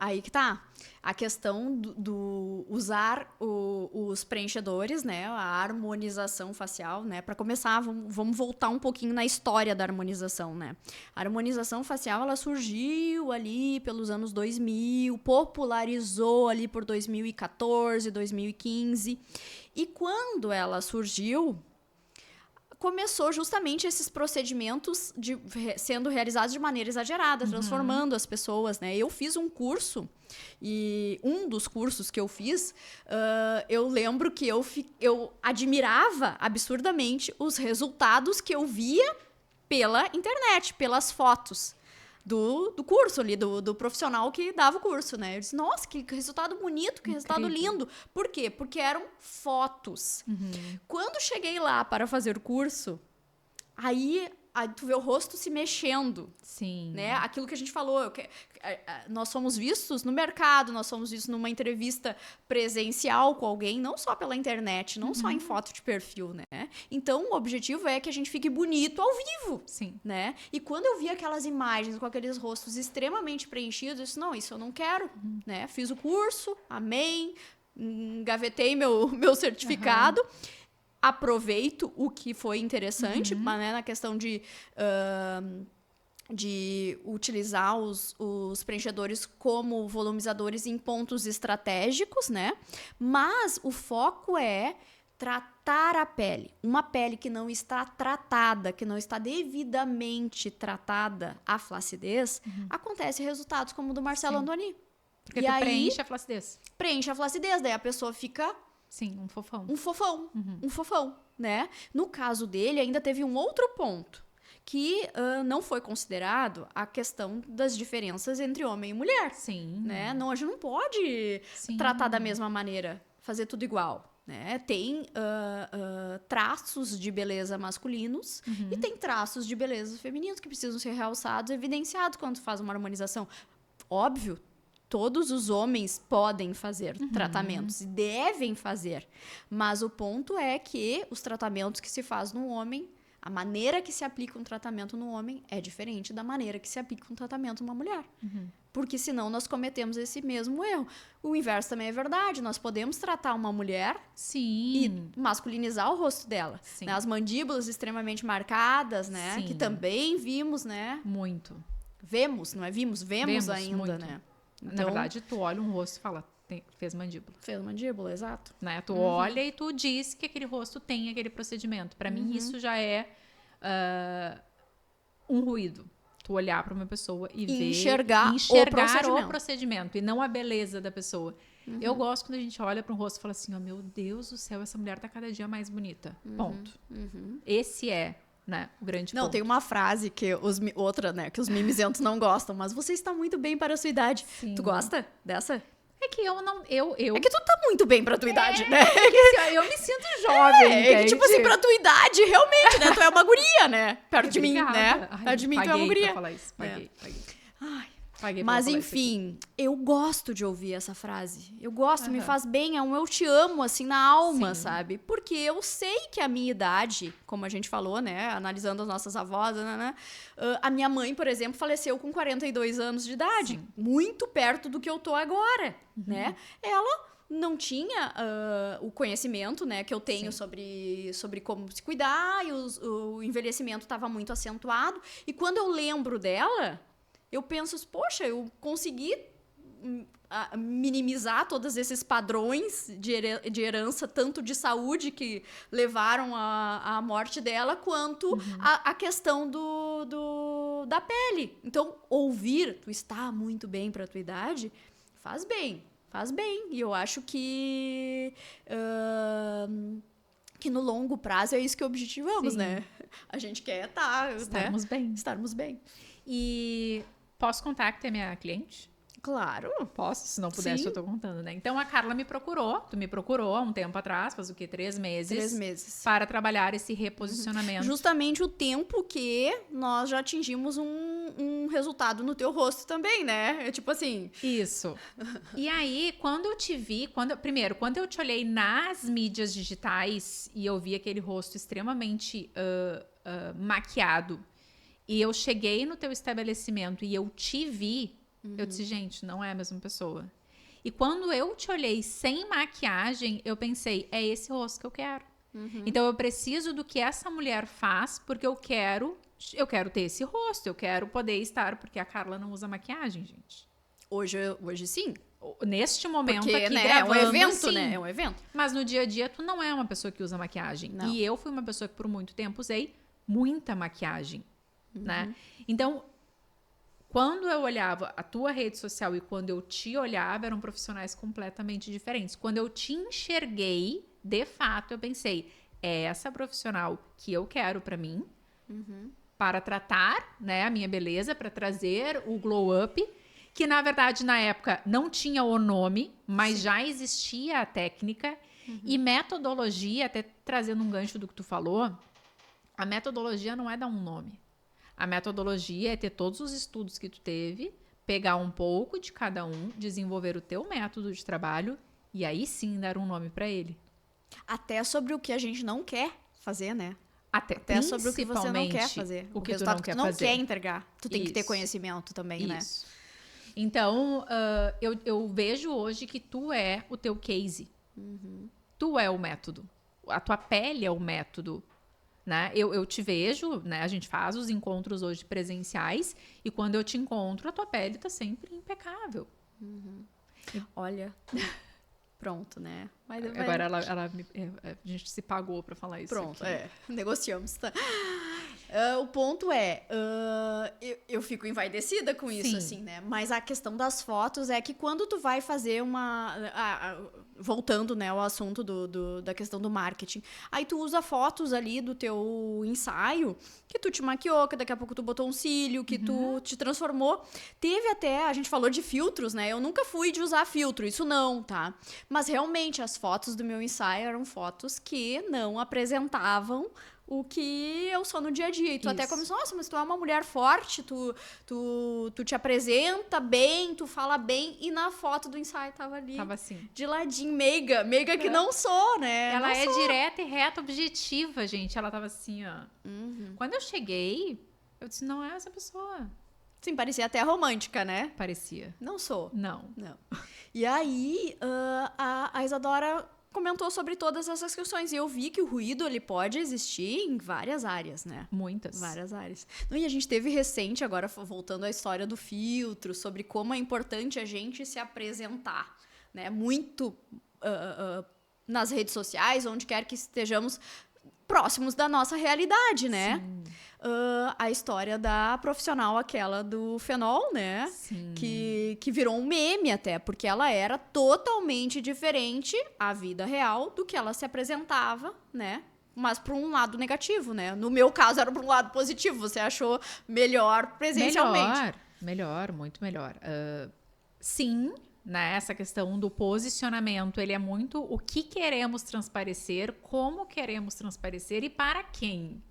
Aí que tá. A questão do usar os preenchedores, né? A harmonização facial, né? Para começar, vamos voltar um pouquinho na história da harmonização, né? A harmonização facial, ela surgiu ali pelos anos 2000, popularizou ali por 2014, 2015. E quando ela surgiu, começou justamente esses procedimentos sendo realizados de maneira exagerada, transformando as pessoas, né? Eu fiz um curso, e um dos cursos que eu fiz, eu lembro que eu admirava absurdamente os resultados que eu via pela internet, pelas fotos do curso ali, do profissional que dava o curso, né? Eu disse, nossa, que resultado bonito, que resultado lindo. Por quê? Porque eram fotos. Quando cheguei lá para fazer o curso, aí tu vê o rosto se mexendo. Sim. Né? Aquilo que a gente falou, nós somos vistos no mercado, nós somos vistos numa entrevista presencial com alguém, não só pela internet, não só em foto de perfil, né? Então, o objetivo é que a gente fique bonito ao vivo. Sim. Né? E quando eu vi aquelas imagens com aqueles rostos extremamente preenchidos, eu disse, não, isso eu não quero. Né? Fiz o curso, amei, engavetei meu certificado. Aproveito o que foi interessante, mas, né, na questão de utilizar os preenchedores como volumizadores em pontos estratégicos, né? Mas o foco é tratar a pele. Uma pele que não está tratada, que não está devidamente tratada a flacidez, acontece resultados como o do Marcelo Andoni. Porque tu preenche a flacidez. Preenche a flacidez, daí a pessoa fica... Sim, um fofão. Um fofão, né? No caso dele, ainda teve um outro ponto, que não foi considerado a questão das diferenças entre homem e mulher. Sim. Né? Não, a gente não pode tratar da mesma maneira, fazer tudo igual. Né? Tem traços de beleza masculinos e tem traços de beleza femininos que precisam ser realçados, evidenciados quando faz uma harmonização. Óbvio, todos os homens podem fazer tratamentos e devem fazer, mas o ponto é que os tratamentos que se faz no homem, a maneira que se aplica um tratamento no homem é diferente da maneira que se aplica um tratamento numa mulher. Porque senão nós cometemos esse mesmo erro. O inverso também é verdade, nós podemos tratar uma mulher e masculinizar o rosto dela. Né? As mandíbulas extremamente marcadas, né? Que também vimos, né? Muito. Vemos, não é vimos ainda, muito. Né? Então, na verdade, tu olha um rosto e fala, fez mandíbula. Fez mandíbula, exato. Né? Tu olha e tu diz que aquele rosto tem aquele procedimento. Para mim, isso já é um ruído. Tu olhar para uma pessoa e ver... Enxergar o procedimento. E não a beleza da pessoa. Eu gosto quando a gente olha para um rosto e fala assim, meu Deus do céu, essa mulher tá cada dia mais bonita. Ponto. Esse é... Né? O grande ponto. Tem uma frase que que os mimizentos não gostam, mas você está muito bem para a sua idade. Sim. Tu gosta dessa? É que eu não... É que tu tá muito bem pra tua idade, né? É que, assim, eu me sinto jovem, É que, tipo assim, pra tua idade, realmente, né? Tu é uma guria, né? Perto de mim, né? Ai, Perto de mim, tu é uma guria. Pra falar isso. Paguei. Ai. Paguei pra Mas, falar enfim, eu gosto de ouvir essa frase. Eu gosto, me faz bem, é um eu te amo, assim, na alma, sabe? Porque eu sei que a minha idade, como a gente falou, né? Analisando as nossas avós, a minha mãe, por exemplo, faleceu com 42 anos de idade. Muito perto do que eu tô agora, né? Ela não tinha o conhecimento, né, que eu tenho sobre como se cuidar, e o envelhecimento estava muito acentuado. E quando eu lembro dela... Eu penso, poxa, eu consegui minimizar todos esses padrões de herança, tanto de saúde que levaram à morte dela, quanto a questão da pele. Então, ouvir, tu está muito bem para a tua idade, faz bem. E eu acho que no longo prazo é isso que objetivamos, né? A gente quer estarmos bem. E posso contar que tu é minha cliente? Claro. Posso? Se não pudesse, Sim. eu tô contando, né? Então, a Carla me procurou. Tu me procurou há um tempo atrás, faz o quê? 3 meses. 3 meses. Para trabalhar esse reposicionamento. Justamente o tempo que nós já atingimos um resultado no teu rosto também, né? É tipo assim... Isso. E aí, quando eu te vi... Quando eu te olhei nas mídias digitais e eu vi aquele rosto extremamente maquiado, e eu cheguei no teu estabelecimento e eu te vi, eu disse, gente, não é a mesma pessoa. E quando eu te olhei sem maquiagem, eu pensei, é esse rosto que eu quero. Então, eu preciso do que essa mulher faz, porque eu quero ter esse rosto, eu quero poder estar, porque a Carla não usa maquiagem, gente. Hoje sim. Neste momento Porque, aqui, né, gravando, é um evento, sim. né? É um evento. Mas no dia a dia, tu não é uma pessoa que usa maquiagem. Não. E eu fui uma pessoa que por muito tempo usei muita maquiagem, né? Então, quando eu olhava a tua rede social e quando eu te olhava, eram profissionais completamente diferentes. Quando eu te enxerguei, de fato, eu pensei, é essa profissional que eu quero pra mim, para tratar, né, a minha beleza, para trazer o glow up, que na verdade na época não tinha o nome, mas já existia a técnica e metodologia, até trazendo um gancho do que tu falou, a metodologia não é dar um nome. A metodologia é ter todos os estudos que tu teve, pegar um pouco de cada um, desenvolver o teu método de trabalho e aí sim dar um nome para ele. Até sobre o que a gente não quer fazer, né? Até sobre o que você não quer fazer. O que tu resultado não quer que tu não fazer. quer entregar. Tu tem que ter Isso. conhecimento também, né? Isso. Então, eu vejo hoje que tu é o teu case. Tu é o método. A tua pele é o método. Né? Eu te vejo, né? A gente faz os encontros hoje presenciais e quando eu te encontro, a tua pele tá sempre impecável. Olha, pronto, né? Agora a gente se pagou pra falar isso. Pronto, aqui. negociamos. Tá? O ponto é, eu fico envaidecida com isso, Sim. assim, né? Mas a questão das fotos é que quando tu vai fazer voltando, né, ao assunto da questão do marketing, aí tu usa fotos ali do teu ensaio, que tu te maquiou, que daqui a pouco tu botou um cílio, que tu te transformou. Teve até, a gente falou de filtros, né? Eu nunca fui de usar filtro, isso não, tá? Mas realmente, as fotos do meu ensaio eram fotos que não apresentavam o que eu sou no dia a dia. E tu até começou, nossa, mas tu é uma mulher forte, tu te apresenta bem, tu fala bem, e na foto do ensaio tava ali. Tava assim. De ladinho, meiga que não sou, né? Ela não é sou. direta e reta, objetiva, gente. Ela tava assim, ó. Quando eu cheguei, eu disse, não é essa pessoa. Sim, parecia até romântica, né? Parecia. Não sou. Não. E aí, a Isadora comentou sobre todas essas questões. E eu vi que o ruído, ele pode existir em várias áreas, né? Muitas. Várias áreas. E a gente teve recente, agora voltando à história do filtro, sobre como é importante a gente se apresentar, né? Muito nas redes sociais, onde quer que estejamos próximos da nossa realidade, né? A história da profissional, aquela do fenol, né? Sim. Que virou um meme até, porque ela era totalmente diferente à vida real do que ela se apresentava, né? Mas para um lado negativo, né? No meu caso, era para um lado positivo. Você achou melhor presencialmente? Melhor, muito melhor. Sim, né? Essa questão do posicionamento, ele é muito o que queremos transparecer, como queremos transparecer e para quem.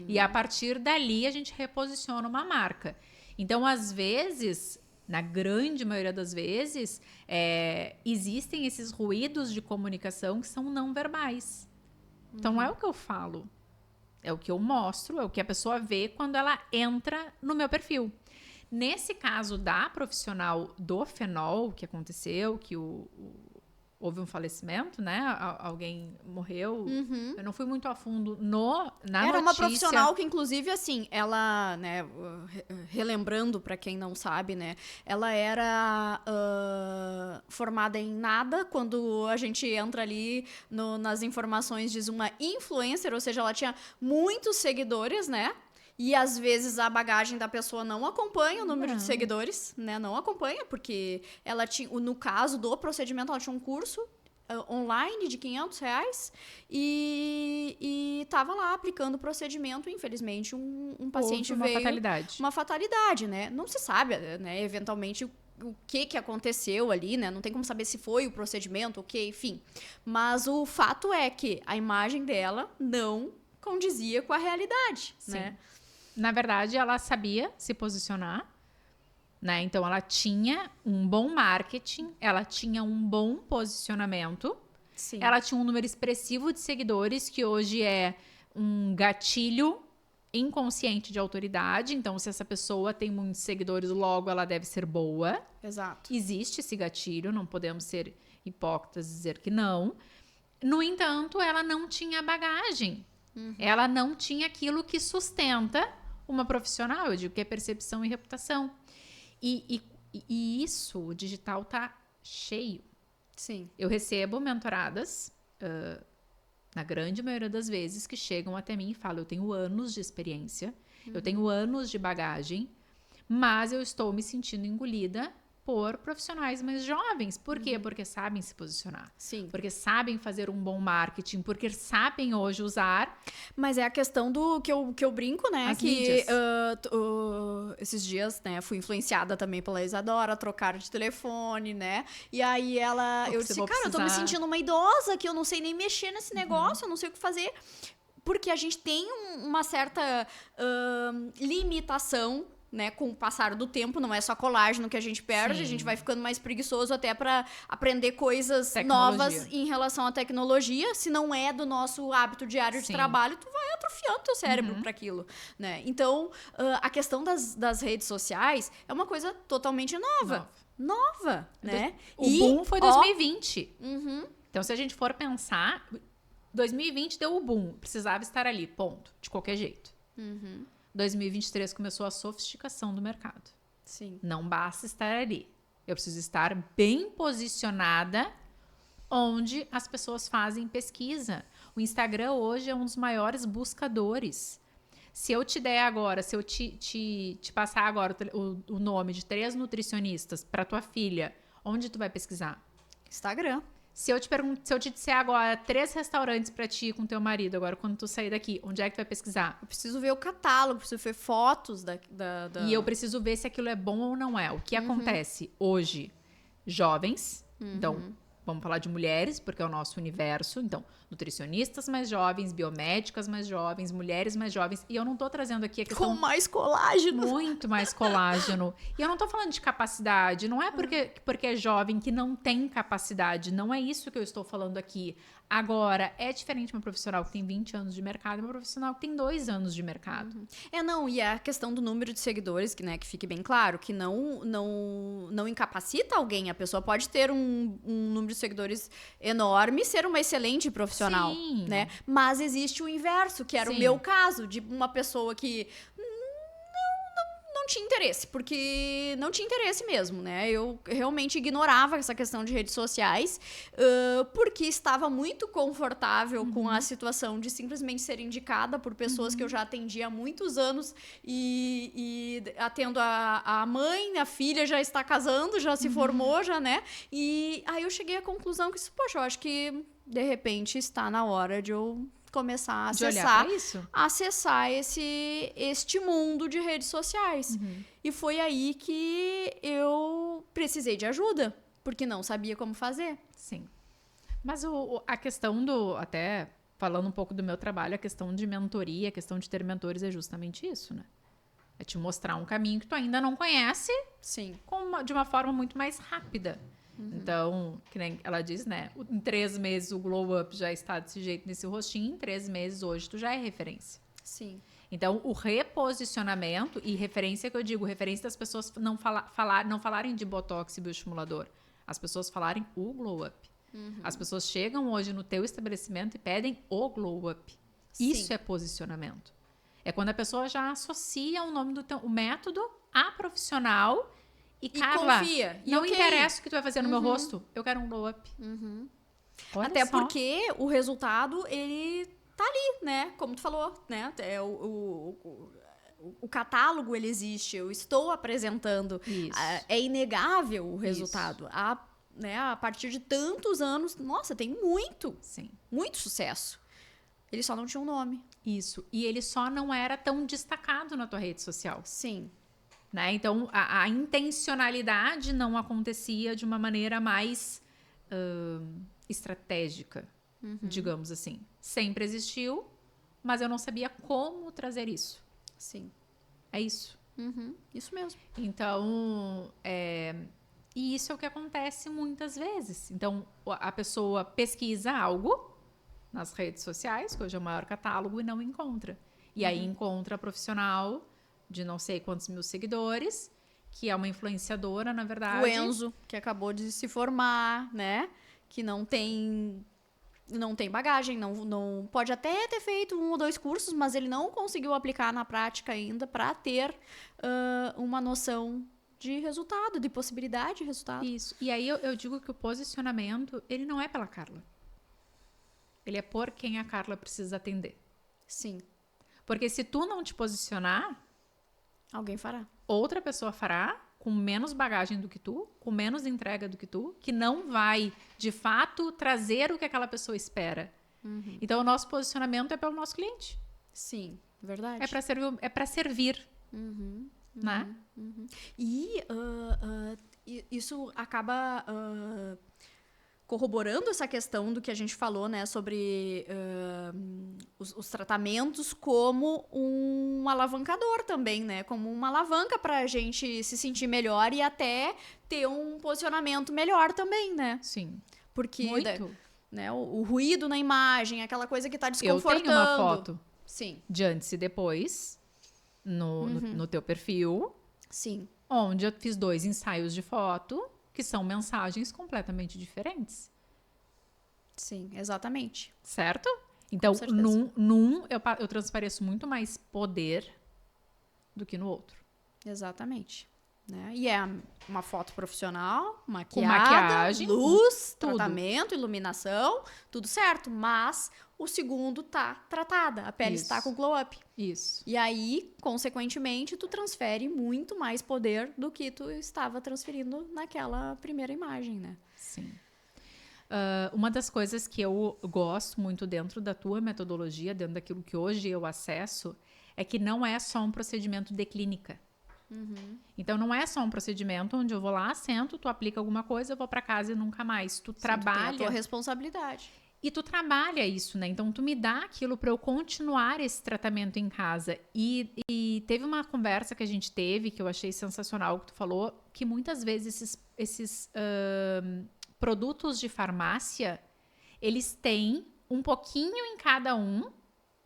E a partir dali, a gente reposiciona uma marca. Então, às vezes, na grande maioria das vezes, existem esses ruídos de comunicação que são não verbais. Então, não é o que eu falo. É o que eu mostro, é o que a pessoa vê quando ela entra no meu perfil. Nesse caso da profissional do fenol, que aconteceu, que houve um falecimento, né? Alguém morreu. Eu não fui muito a fundo na Era notícia. uma profissional que, inclusive, assim, ela, né, relembrando para quem não sabe, né, ela era formada em nada. Quando a gente entra ali nas informações, diz uma influencer, ou seja, ela tinha muitos seguidores, né? E às vezes a bagagem da pessoa não acompanha o número de seguidores, né? Não acompanha, porque ela tinha, no caso do procedimento, ela tinha um curso online de R$500 e tava lá aplicando o procedimento. Infelizmente, um paciente Houve uma veio... fatalidade. Uma fatalidade, né? Não se sabe, né? Eventualmente o que aconteceu ali, né? Não tem como saber se foi o procedimento, enfim. Mas o fato é que a imagem dela não condizia com a realidade, Sim. né? Na verdade, ela sabia se posicionar, né? Então, ela tinha um bom marketing, ela tinha um bom posicionamento, Sim. ela tinha um número expressivo de seguidores, que hoje é um gatilho inconsciente de autoridade. Então, se essa pessoa tem muitos seguidores, logo ela deve ser boa. Exato. Existe esse gatilho, não podemos ser hipócritas e dizer que não. No entanto, ela não tinha bagagem. Ela não tinha aquilo que sustenta uma profissional. Eu digo que é percepção e reputação. E isso, o digital tá cheio. Sim. Eu recebo mentoradas, na grande maioria das vezes, que chegam até mim e falam: eu tenho anos de experiência, eu tenho anos de bagagem, mas eu estou me sentindo engolida por profissionais mais jovens. Por quê? Porque sabem se posicionar. Sim. Porque sabem fazer um bom marketing, porque sabem hoje usar. Mas é a questão do que eu brinco, né? As que mídias. Esses dias, né, fui influenciada também pela Isadora, trocaram de telefone, né? E aí eu disse, cara, eu tô me sentindo uma idosa que eu não sei nem mexer nesse negócio, eu não sei o que fazer. Porque a gente tem uma certa limitação, né, com o passar do tempo, não é só colágeno que a gente perde, Sim. a gente vai ficando mais preguiçoso até para aprender coisas Tecnologia. novas em relação à tecnologia. Se não é do nosso hábito diário de Sim. trabalho, tu vai atrofiando teu cérebro para aquilo, né? Então, a questão das redes sociais é uma coisa totalmente nova, né? O boom foi 2020. Uhum. Então, se a gente for pensar, 2020 deu o boom, precisava estar ali, ponto, de qualquer jeito. 2023 começou a sofisticação do mercado. Sim. Não basta estar ali. Eu preciso estar bem posicionada onde as pessoas fazem pesquisa. O Instagram hoje é um dos maiores buscadores. Se eu te der agora, se eu te passar agora o nome de 3 nutricionistas para tua filha, onde tu vai pesquisar? Instagram. Se eu te disser agora 3 restaurantes pra ti ir com teu marido, agora quando tu sair daqui, onde é que tu vai pesquisar? Eu preciso ver o catálogo, preciso ver fotos da... E eu preciso ver se aquilo é bom ou não é. O que acontece hoje? Jovens, então, vamos falar de mulheres, porque é o nosso universo. Então, nutricionistas mais jovens, biomédicas mais jovens, mulheres mais jovens. E eu não tô trazendo aqui a questão... Com mais colágeno. Muito mais colágeno. E eu não tô falando de capacidade. Não é porque é jovem que não tem capacidade. Não é isso que eu estou falando aqui. Agora, é diferente uma profissional que tem 20 anos de mercado e uma profissional que tem 2 anos de mercado. E a questão do número de seguidores, que, né, que fique bem claro, que não incapacita alguém. A pessoa pode ter um número de seguidores enorme e ser uma excelente profissional, Sim. né? Mas existe o inverso, que era o meu caso, de uma pessoa que não tinha interesse, porque não tinha interesse mesmo, né? Eu realmente ignorava essa questão de redes sociais, porque estava muito confortável com a situação de simplesmente ser indicada por pessoas que eu já atendi há muitos anos e atendo a mãe, a filha já está casando, já se formou, já, né? E aí eu cheguei à conclusão que, poxa, eu acho que de repente está na hora de eu começar a acessar este mundo de redes sociais. E foi aí que eu precisei de ajuda, porque não sabia como fazer. Sim. Mas a questão até falando um pouco do meu trabalho, a questão de mentoria, a questão de ter mentores é justamente isso, né? É te mostrar um caminho que tu ainda não conhece. Sim. De uma forma muito mais rápida. Então, que nem ela diz, né? Em 3 meses o glow up já está desse jeito, nesse rostinho. Em 3 meses hoje tu já é referência. Sim. Então, o reposicionamento e referência que eu digo, referência das pessoas não falarem de botox e bioestimulador. As pessoas falarem o glow up. As pessoas chegam hoje no teu estabelecimento e pedem o glow up. Isso Sim. é posicionamento. É quando a pessoa já associa o nome o método a profissional. E Carla, confia. Não interessa o que tu vai fazer no meu rosto. Eu quero um glow up. Até porque o resultado, ele tá ali, né? Como tu falou, né? O catálogo, ele existe. Eu estou apresentando. Isso. É inegável o resultado. A partir de tantos anos, nossa, tem muito sucesso. Ele só não tinha um nome. Isso. E ele só não era tão destacado na tua rede social. Sim. né? Então, a intencionalidade não acontecia de uma maneira mais estratégica, digamos assim. Sempre existiu, mas eu não sabia como trazer isso. Sim. É isso. Isso mesmo. Então, e isso é o que acontece muitas vezes. Então, a pessoa pesquisa algo nas redes sociais, que hoje é o maior catálogo, e não encontra. E aí encontra a profissional de não sei quantos mil seguidores, que é uma influenciadora, na verdade. O Enzo, que acabou de se formar, né? Que não tem bagagem, não pode até ter feito 1 ou 2 cursos, mas ele não conseguiu aplicar na prática ainda para ter uma noção de resultado, de possibilidade de resultado. Isso. E aí eu digo que o posicionamento, ele não é pela Carla. Ele é por quem a Carla precisa atender. Sim. Porque se tu não te posicionar, alguém fará. Outra pessoa fará com menos bagagem do que tu, com menos entrega do que tu, que não vai, de fato, trazer o que aquela pessoa espera. Então, o nosso posicionamento é pelo nosso cliente. Sim, verdade. É para servir. Né? E isso acaba corroborando essa questão do que a gente falou, né, sobre os tratamentos como um alavancador também, né, como uma alavanca para a gente se sentir melhor e até ter um posicionamento melhor também, né? Sim. Porque muito. Né, o ruído na imagem, aquela coisa que tá desconfortando. Eu tenho uma foto Sim. de antes e depois no teu perfil. Sim. Onde eu fiz 2 ensaios de foto que são mensagens completamente diferentes. Sim, exatamente. Certo? Então, eu transpareço muito mais poder do que no outro. Exatamente. Né? E é uma foto profissional, com maquiada, maquiagem, luz, tudo. tratamento, iluminação, tudo certo. Mas o segundo tá tratada, a pele está com glow up. Isso. E aí, consequentemente, tu transfere muito mais poder do que tu estava transferindo naquela primeira imagem, né? Sim. Uma das coisas que eu gosto muito dentro da tua metodologia, dentro daquilo que hoje eu acesso, é que não é só um procedimento de clínica. Então, não é só um procedimento onde eu vou lá, sento, tu aplica alguma coisa, eu vou para casa e nunca mais. Tu trabalha... Tu tem a tua responsabilidade. E tu trabalha isso, né? Então, tu me dá aquilo para eu continuar esse tratamento em casa. E teve uma conversa que a gente teve, que eu achei sensacional, que tu falou, que muitas vezes esses produtos de farmácia, eles têm um pouquinho em cada um.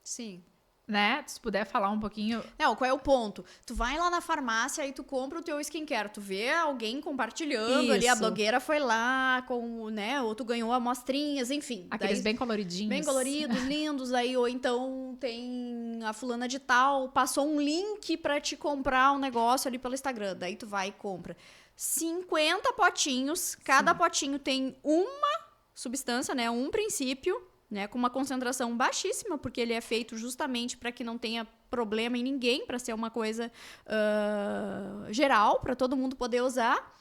Sim. Né? Se puder falar um pouquinho... Não, qual é o ponto? Tu vai lá na farmácia e tu compra o teu skincare. Tu vê alguém compartilhando ali, a blogueira foi lá, né? Ou tu ganhou amostrinhas, enfim. Aqueles bem coloridinhos. Bem coloridos, lindos. Aí, ou então tem a fulana de tal, passou um link pra te comprar um negócio ali pelo Instagram. Daí tu vai e compra. 50 potinhos, cada potinho tem uma substância, né? Um princípio, né, com uma concentração baixíssima, porque ele é feito justamente para que não tenha problema em ninguém, para ser uma coisa geral, para todo mundo poder usar.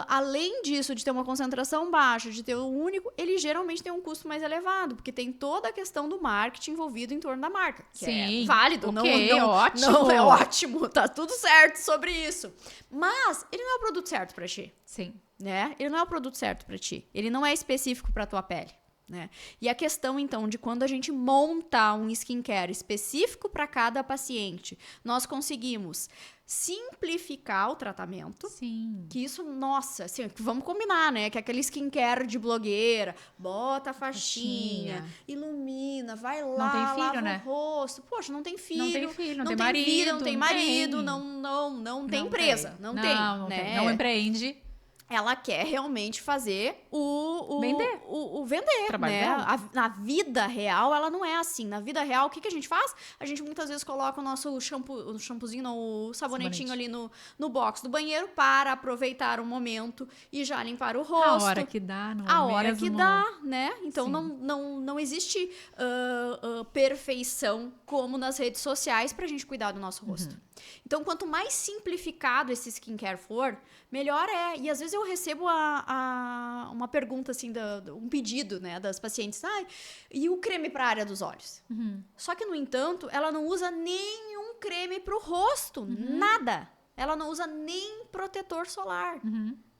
Além disso, de ter uma concentração baixa, de ter um único, ele geralmente tem um custo mais elevado, porque tem toda a questão do marketing envolvido em torno da marca. Que Sim, é válido, ótimo. Não é ótimo, tá tudo certo sobre isso. Mas ele não é o produto certo para ti. Sim. Né? Ele não é o produto certo para ti. Ele não é específico para tua pele. Né? E a questão, então, de quando a gente monta um skincare específico para cada paciente, nós conseguimos simplificar o tratamento. Sim. Que isso, nossa, assim, vamos combinar, né? Que aquele skincare de blogueira, bota a faixinha, ilumina, vai lá, não tem filho, lava né? o rosto. Poxa, não tem filho. Não tem filho, não tem tem marido. Vida, não tem marido, não tem empresa. Não tem. Não né? tem. Não empreende. Ela quer realmente fazer vender. O vender, trabalho né? dela. Na vida real, ela não é assim. Na vida real, o que a gente faz? A gente muitas vezes coloca o nosso shampoozinho, o sabonetinho ali no box do banheiro para aproveitar o momento e já limpar o rosto. A hora que dá, não é A hora mesmo? que dá, né? Então, não existe perfeição como nas redes sociais pra gente cuidar do nosso rosto. Então, quanto mais simplificado esse skincare for, melhor é. E às vezes eu recebo uma pergunta, assim, um pedido, né, das pacientes. E o creme para a área dos olhos? Só que, no entanto, ela não usa nenhum creme pro rosto. Nada. ela não usa nem protetor solar,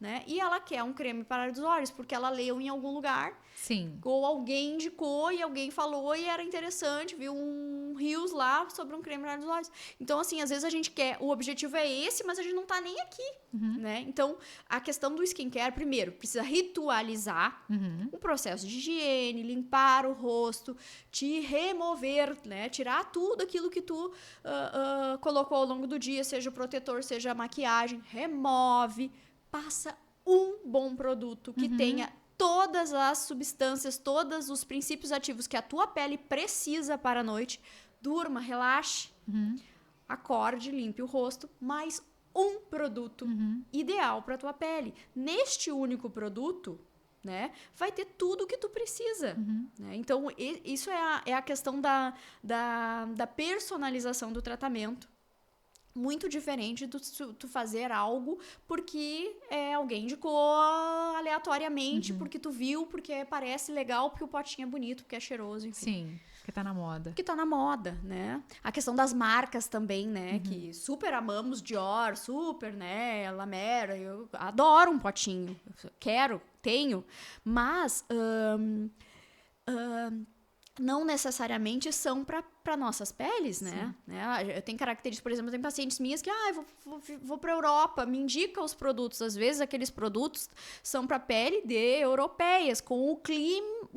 né? E ela quer um creme para os olhos, porque ela leu em algum lugar, Sim. ou alguém indicou e alguém falou e era interessante, viu um Reels lá sobre um creme para os olhos. Então, assim, às vezes a gente quer, o objetivo é esse, mas a gente não tá nem aqui, né? Então, a questão do skincare, primeiro, precisa ritualizar o processo de higiene, limpar o rosto, te remover, né? Tirar tudo aquilo que tu colocou ao longo do dia, seja o protetor, seja a maquiagem, remove, passa um bom produto que tenha todas as substâncias, todos os princípios ativos que a tua pele precisa para a noite. Durma, relaxe, acorde, limpe o rosto, mais um produto ideal para a tua pele. Neste único produto, né, vai ter tudo o que tu precisa. Né? Então, isso é a questão da personalização do tratamento. Muito diferente do tu fazer algo porque alguém indicou aleatoriamente, porque tu viu, porque parece legal, porque o potinho é bonito, porque é cheiroso, enfim. Sim, porque tá na moda. Porque tá na moda, né? A questão das marcas também, né? Que super amamos Dior, super, né? La Mer, eu adoro um potinho. Quero, tenho. Mas... não necessariamente são para nossas peles, né? Eu tenho características, por exemplo, eu tenho pacientes minhas que vou para a Europa, me indica os produtos. Às vezes, aqueles produtos são para pele de europeias, com o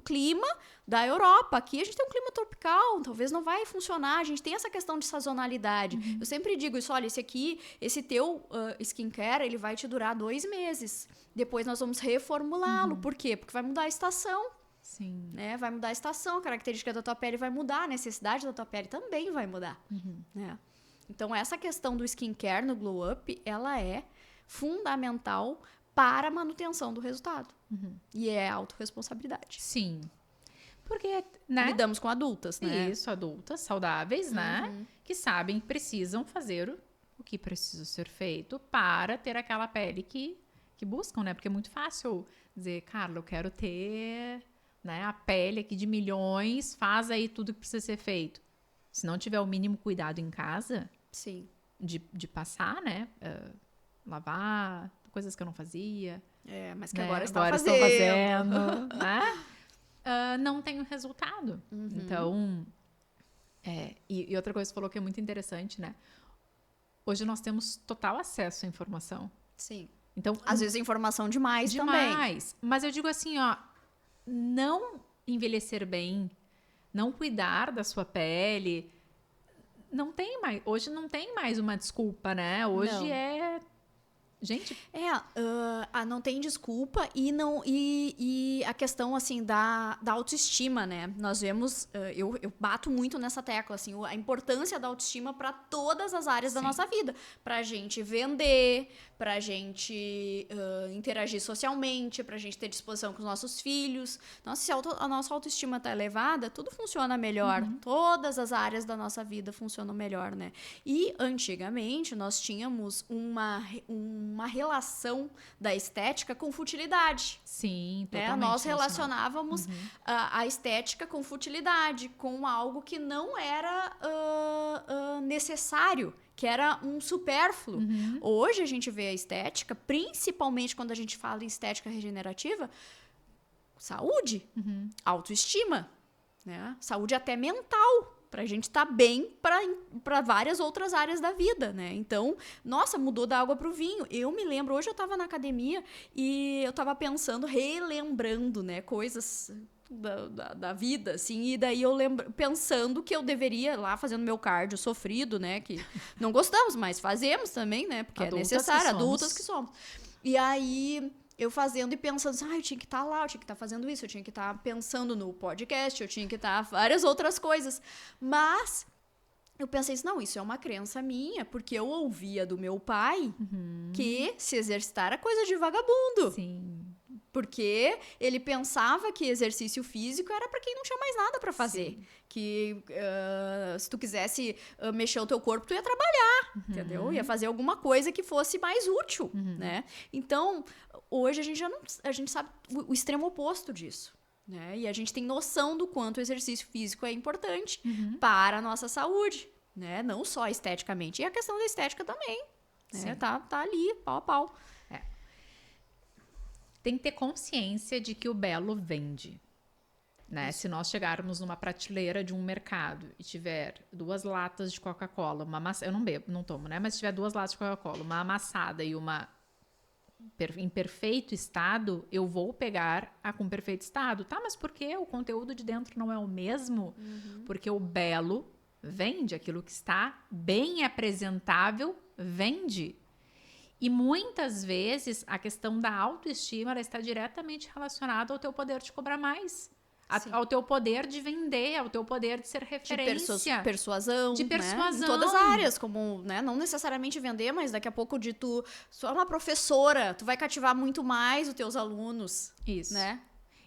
clima da Europa. Aqui a gente tem um clima tropical, talvez não vai funcionar. A gente tem essa questão de sazonalidade. Eu sempre digo isso, olha, esse teu skincare, ele vai te durar 2 meses. Depois nós vamos reformulá-lo. Por quê? Porque vai mudar a estação. Sim. Né? Vai mudar a estação, a característica da tua pele vai mudar, a necessidade da tua pele também vai mudar. Né? Então, essa questão do skincare no Glow Up, ela é fundamental para a manutenção do resultado. E é autorresponsabilidade. Sim. Porque, né? Lidamos com adultas, né? Isso, adultas, saudáveis, né? Que sabem que precisam fazer o que precisa ser feito para ter aquela pele que buscam, né? Porque é muito fácil dizer, Carla, eu quero ter... Né, a pele aqui de milhões, faz aí tudo que precisa ser feito. Se não tiver o mínimo cuidado em casa, sim, de passar, né, lavar, coisas que eu não fazia. Mas que né, agora estou fazendo. Né, não tenho resultado. Então, e outra coisa que você falou que é muito interessante, né? Hoje nós temos total acesso à informação. Sim. Então, às vezes informação demais também. Mas eu digo assim, ó, não envelhecer bem, não cuidar da sua pele, hoje não tem mais uma desculpa, né? Hoje não. Gente... não tem desculpa e a questão, assim, da autoestima, né? Nós vemos, eu bato muito nessa tecla, assim, a importância da autoestima para todas as áreas da nossa vida. Pra gente vender, pra gente interagir socialmente, pra gente ter disposição com os nossos filhos. Nossa, se a nossa autoestima tá elevada, tudo funciona melhor. Todas as áreas da nossa vida funcionam melhor, né? E, antigamente, nós tínhamos uma relação da estética com futilidade. Sim, né? totalmente. Nós relacionávamos a estética com futilidade, com algo que não era necessário, que era um supérfluo. Hoje a gente vê a estética, principalmente quando a gente fala em estética regenerativa, saúde, autoestima, né? Saúde até mental. Pra gente estar bem para várias outras áreas da vida, né? Então, nossa, mudou da água pro vinho. Eu me lembro, hoje eu tava na academia e eu tava pensando, relembrando, né, coisas da vida, assim, e daí eu lembro, pensando que eu deveria, lá fazendo meu cardio sofrido, né, que não gostamos, mas fazemos também, né, porque adultas é necessário, adultas que somos. E aí... eu fazendo e pensando assim, eu tinha que estar lá, eu tinha que estar fazendo isso, eu tinha que estar pensando no podcast, eu tinha que estar várias outras coisas. Mas eu pensei assim, não, isso é uma crença minha, porque eu ouvia do meu pai que se exercitar é coisa de vagabundo. Sim. Porque ele pensava que exercício físico era para quem não tinha mais nada para fazer. Sim. Que se tu quisesse mexer o teu corpo, tu ia trabalhar, entendeu? Ia fazer alguma coisa que fosse mais útil, né? Então, hoje a gente sabe o extremo oposto disso, né? E a gente tem noção do quanto o exercício físico é importante para a nossa saúde, né? Não só esteticamente, e a questão da estética também. Né? Tá ali, pau a pau. Tem que ter consciência de que o belo vende. Né? Se nós chegarmos numa prateleira de um mercado e tiver 2 latas de Coca-Cola, uma eu não bebo, não tomo, né? Mas se tiver 2 latas de Coca-Cola, uma amassada e uma em perfeito estado, eu vou pegar a com perfeito estado. Tá, mas por que o conteúdo de dentro não é o mesmo? Porque o belo vende, aquilo que está bem apresentável vende. E muitas vezes a questão da autoestima ela está diretamente relacionada ao teu poder de cobrar mais. Ao teu poder de vender, ao teu poder de ser referência. De persuasão. De persuasão. Né? Em todas as áreas, como, né? Não necessariamente vender, mas daqui a pouco de tu... Só uma professora, tu vai cativar muito mais os teus alunos. Isso. Né?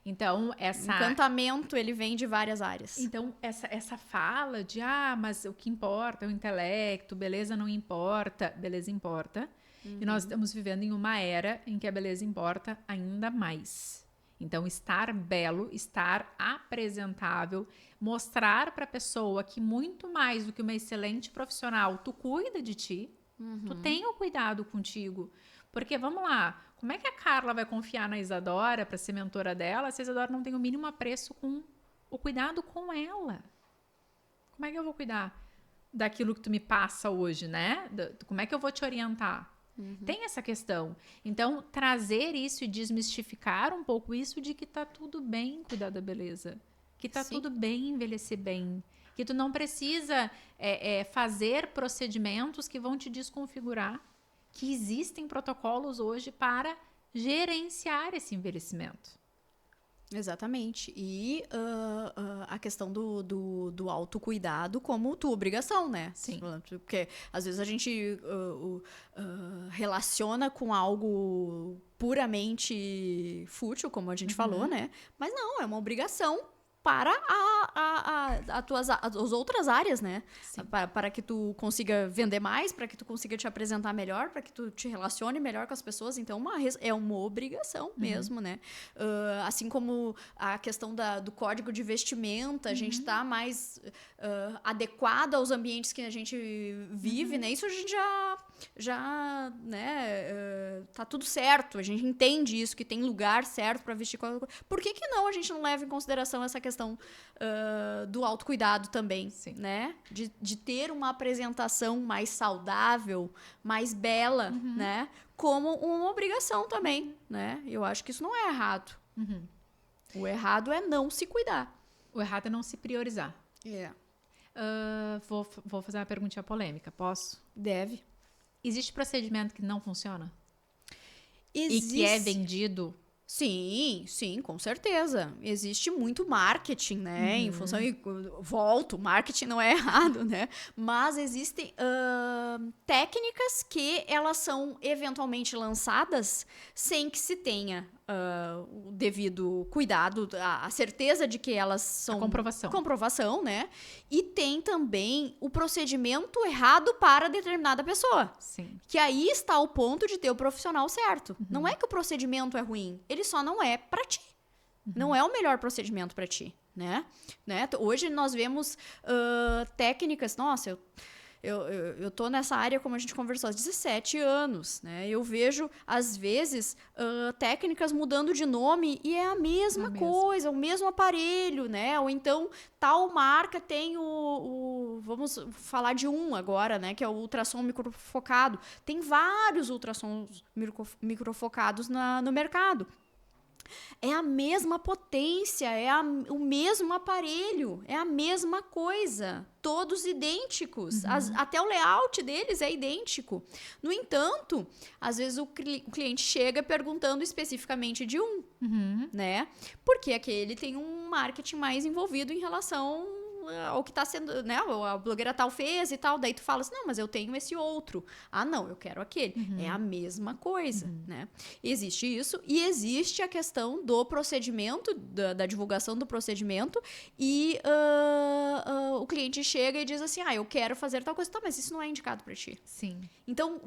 Então, O encantamento, ele vem de várias áreas. Então, essa fala de, mas o que importa é o intelecto, beleza não importa. Beleza importa. E nós estamos vivendo em uma era em que a beleza importa ainda mais. Então, estar belo, estar apresentável, mostrar para a pessoa que muito mais do que uma excelente profissional, tu cuida de ti, tu tem o cuidado contigo. Porque, vamos lá, como é que a Carla vai confiar na Isadora para ser mentora dela se a Isadora não tem o mínimo apreço com o cuidado com ela? Como é que eu vou cuidar daquilo que tu me passa hoje, né? Como é que eu vou te orientar? Tem essa questão. Então, trazer isso e desmistificar um pouco isso de que tá tudo bem cuidar da beleza. Que tá tudo bem envelhecer bem. Que tu não precisa fazer procedimentos que vão te desconfigurar. Que existem protocolos hoje para gerenciar esse envelhecimento. Exatamente. E a questão do autocuidado como tua obrigação, né? Sim. Porque às vezes a gente relaciona com algo puramente fútil, como a gente falou, né? Mas não, é uma obrigação para as outras áreas, né? Para que tu consiga vender mais, para que tu consiga te apresentar melhor, para que tu te relacione melhor com as pessoas. Então, é uma obrigação mesmo, né? Assim como a questão do código de vestimenta, a gente tá mais adequado aos ambientes que a gente vive, né? Isso a gente já né, tá tudo certo, a gente entende isso, que tem lugar certo para vestir qualquer coisa. Por que não a gente não leva em consideração essa questão do autocuidado também, né? De ter uma apresentação mais saudável, mais bela, né? Como uma obrigação também, né? Eu acho que isso não é errado. O errado é não se cuidar. O errado é não se priorizar. Vou fazer uma perguntinha polêmica, posso? Deve. Existe procedimento que não funciona? Existe. E que é vendido? Sim, com certeza. Existe muito marketing, né? Em função marketing não é errado, né? Mas existem técnicas que elas são eventualmente lançadas sem que se tenha o devido cuidado, a certeza de que elas são... A comprovação. Comprovação, né? E tem também o procedimento errado para determinada pessoa. Sim. Que aí está o ponto de ter o profissional certo. Não é que o procedimento é ruim, ele só não é para ti. Não é o melhor procedimento para ti, né? Hoje nós vemos técnicas... Nossa, eu tô nessa área, como a gente conversou, há 17 anos, né? Eu vejo, às vezes, técnicas mudando de nome e é a mesma coisa, o mesmo aparelho, né? Ou então, tal marca tem vamos falar de um agora, né? Que é o ultrassom microfocado. Tem vários ultrassons microfocados no mercado. É a mesma potência, o mesmo aparelho, é a mesma coisa, todos idênticos, até o layout deles é idêntico. No entanto, às vezes o cliente chega perguntando especificamente de um, né? Porque aquele tem um marketing mais envolvido em relação ao que está sendo, né? A blogueira tal fez e tal, daí tu fala assim, não, mas eu tenho esse outro. Ah, não, eu quero aquele. É a mesma coisa, né? Existe isso e existe a questão do procedimento, da divulgação do procedimento e o cliente chega e diz assim, eu quero fazer tal coisa. Tá, mas isso não é indicado para ti. Sim. Então,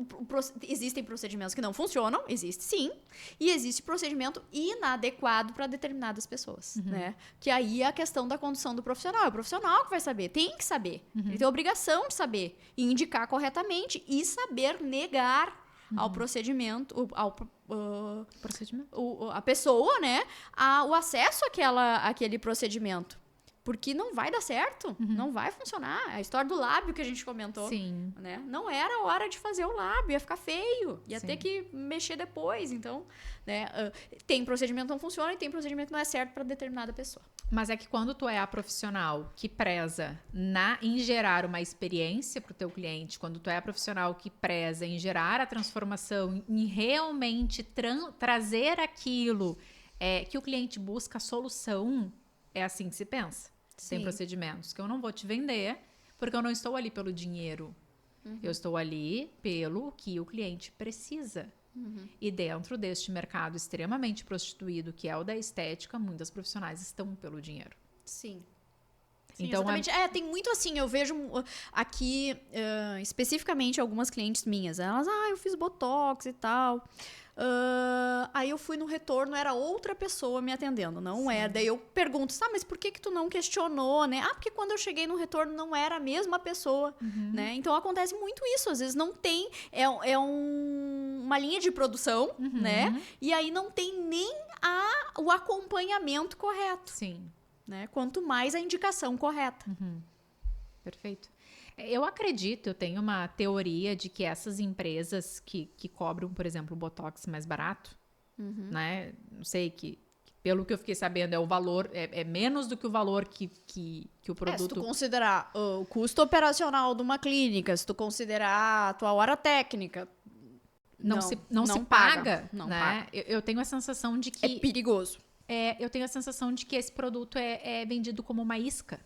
existem procedimentos que não funcionam, existe sim, e existe procedimento inadequado para determinadas pessoas, né? Que aí é a questão da condução do profissional. O profissional profissional que vai saber, tem que saber. Ele tem a obrigação de saber e indicar corretamente e saber negar ao procedimento, a pessoa, né, o acesso àquele procedimento. Porque não vai dar certo, não vai funcionar. A história do lábio que a gente comentou. Sim. Né? Não era hora de fazer o lábio, ia ficar feio, ia Sim. ter que mexer depois. Então, né, tem procedimento que não funciona e tem procedimento que não é certo para determinada pessoa. Mas é que quando tu é a profissional que preza em gerar uma experiência para o teu cliente, quando tu é a profissional que preza em gerar a transformação, em realmente trazer aquilo que o cliente busca a solução, é assim que se pensa. Sim. Tem procedimentos que eu não vou te vender, porque eu não estou ali pelo dinheiro. Eu estou ali pelo que o cliente precisa. E dentro deste mercado extremamente prostituído, que é o da estética, muitas profissionais estão pelo dinheiro. Sim. Sim, Então, exatamente. Tem muito assim, eu vejo aqui, especificamente algumas clientes minhas, elas, eu fiz botox e tal. Aí eu fui no retorno, era outra pessoa me atendendo, não era. Daí eu pergunto, mas por que tu não questionou, né? Porque quando eu cheguei no retorno não era a mesma pessoa, né? Então acontece muito isso, às vezes não tem, uma linha de produção, né? E aí não tem nem o acompanhamento correto. Sim. Né? Quanto mais a indicação correta. Perfeito. Eu acredito, eu tenho uma teoria de que essas empresas que cobram, por exemplo, o Botox mais barato, né? Não sei, que pelo que eu fiquei sabendo, o valor é menos do que o valor que o produto... Se tu considerar o custo operacional de uma clínica, se tu considerar a tua hora técnica... Não se paga, não né? paga. Eu tenho a sensação de que... É perigoso. Eu tenho a sensação de que esse produto é vendido como uma isca.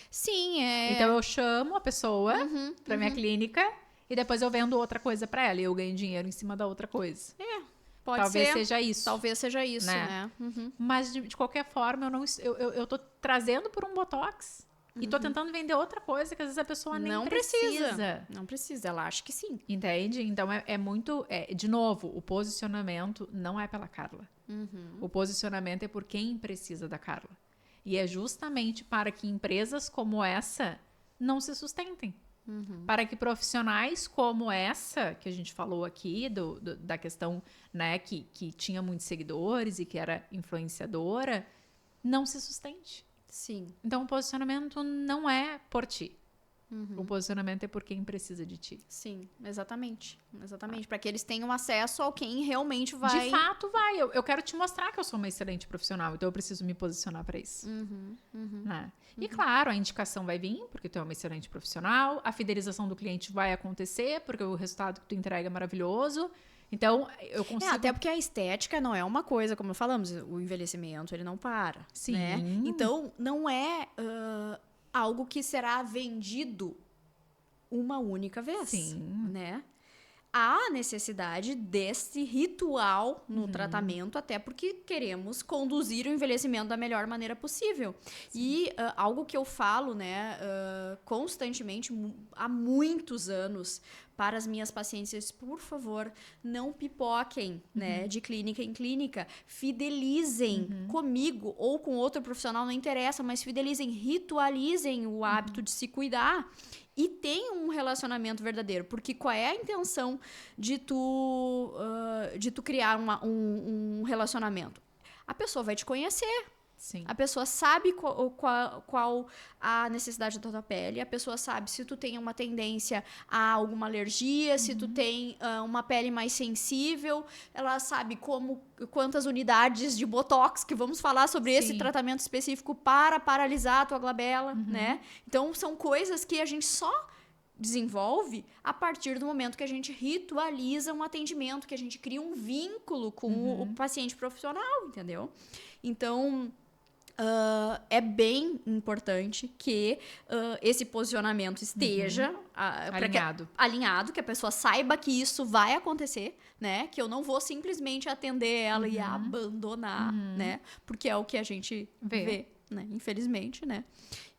Sim, Então eu chamo a pessoa pra minha clínica e depois eu vendo outra coisa pra ela e eu ganho dinheiro em cima da outra coisa. Pode Talvez ser. seja isso. Talvez seja isso, né? Mas de qualquer forma, eu tô trazendo por um Botox e tô tentando vender outra coisa que às vezes a pessoa nem precisa. Não precisa, ela acha que sim. Entende? Então é muito... de novo, o posicionamento não é pela Carla. O posicionamento é por quem precisa da Carla. E é justamente para que empresas como essa não se sustentem. Para que profissionais como essa, que a gente falou aqui, da questão, né, que tinha muitos seguidores e que era influenciadora, não se sustente. Sim. Então, o posicionamento não é por ti. O posicionamento é por quem precisa de ti. Sim, exatamente. Exatamente. Para que eles tenham acesso ao quem realmente vai... De fato, vai. Eu quero te mostrar que eu sou uma excelente profissional, então eu preciso me posicionar para isso. Né? E claro, a indicação vai vir, porque tu é uma excelente profissional, a fidelização do cliente vai acontecer, porque o resultado que tu entrega é maravilhoso. Então, eu consigo... até porque a estética não é uma coisa, como falamos, o envelhecimento, ele não para. Sim. Né? Então, não é algo que será vendido uma única vez. Sim. Né? Há necessidade desse ritual no tratamento, até porque queremos conduzir o envelhecimento da melhor maneira possível. Sim. E algo que eu falo, né, constantemente, há muitos anos, para as minhas pacientes, por favor, não pipoquem, né, de clínica em clínica. Fidelizem comigo ou com outro profissional, não interessa, mas fidelizem, ritualizem o hábito de se cuidar e tenham um relacionamento verdadeiro. Porque qual é a intenção de tu criar um relacionamento? A pessoa vai te conhecer. Sim. A pessoa sabe qual a necessidade da tua pele, a pessoa sabe se tu tem uma tendência a alguma alergia, se tu tem uma pele mais sensível, ela sabe quantas unidades de Botox, que vamos falar sobre esse tratamento específico para paralisar a tua glabela, né? Então, são coisas que a gente só desenvolve a partir do momento que a gente ritualiza um atendimento, que a gente cria um vínculo com o paciente profissional, entendeu? Então... é bem importante que esse posicionamento esteja alinhado, que a pessoa saiba que isso vai acontecer, né? Que eu não vou simplesmente atender ela e abandonar, né? Porque é o que a gente vê, né? Infelizmente, né?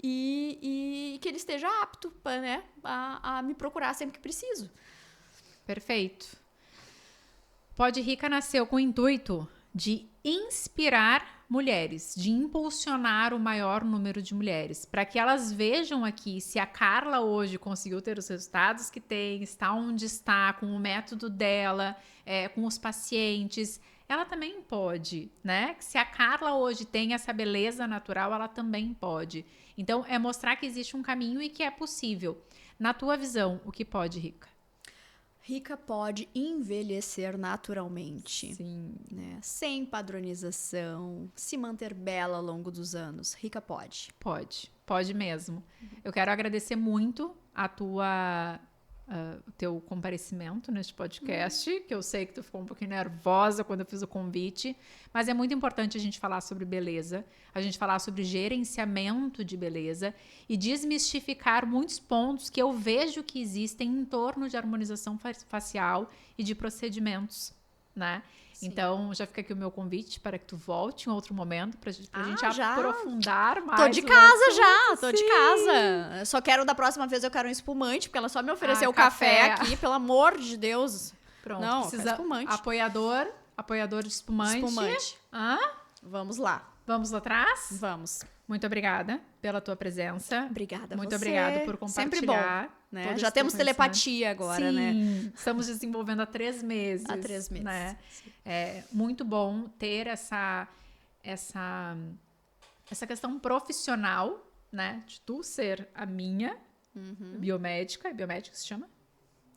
E que ele esteja apto, né? A me procurar sempre que preciso. Perfeito. Pode Rica nasceu com o intuito de inspirar mulheres, de impulsionar o maior número de mulheres, para que elas vejam aqui se a Carla hoje conseguiu ter os resultados que tem, está onde está, com o método dela, com os pacientes, ela também pode, né? Se a Carla hoje tem essa beleza natural, ela também pode. Então, é mostrar que existe um caminho e que é possível. Na tua visão, o que pode, Rica? Rica pode envelhecer naturalmente. Sim. Né? Sem padronização, se manter bela ao longo dos anos. Rica pode. Pode mesmo. Eu quero agradecer muito o teu comparecimento neste podcast, que eu sei que tu ficou um pouquinho nervosa quando eu fiz o convite, mas é muito importante a gente falar sobre beleza, a gente falar sobre gerenciamento de beleza e desmistificar muitos pontos que eu vejo que existem em torno de harmonização facial e de procedimentos, né? Sim. Então, já fica aqui o meu convite para que tu volte em outro momento pra gente aprofundar mais. Tô de casa. Só quero, da próxima vez, eu quero um espumante, porque ela só me ofereceu café aqui, pelo amor de Deus. Pronto, não, precisa espumante. Apoiador de espumante. Vamos lá. Vamos lá atrás? Vamos. Muito obrigada pela tua presença. Obrigada Muito você. obrigada por compartilhar. Sempre bom, né? Já temos telepatia agora, Sim, né? Estamos desenvolvendo há 3 meses. Há 3 meses. Né? É muito bom ter essa questão profissional, né? De tu ser a minha biomédica. Biomédica se chama?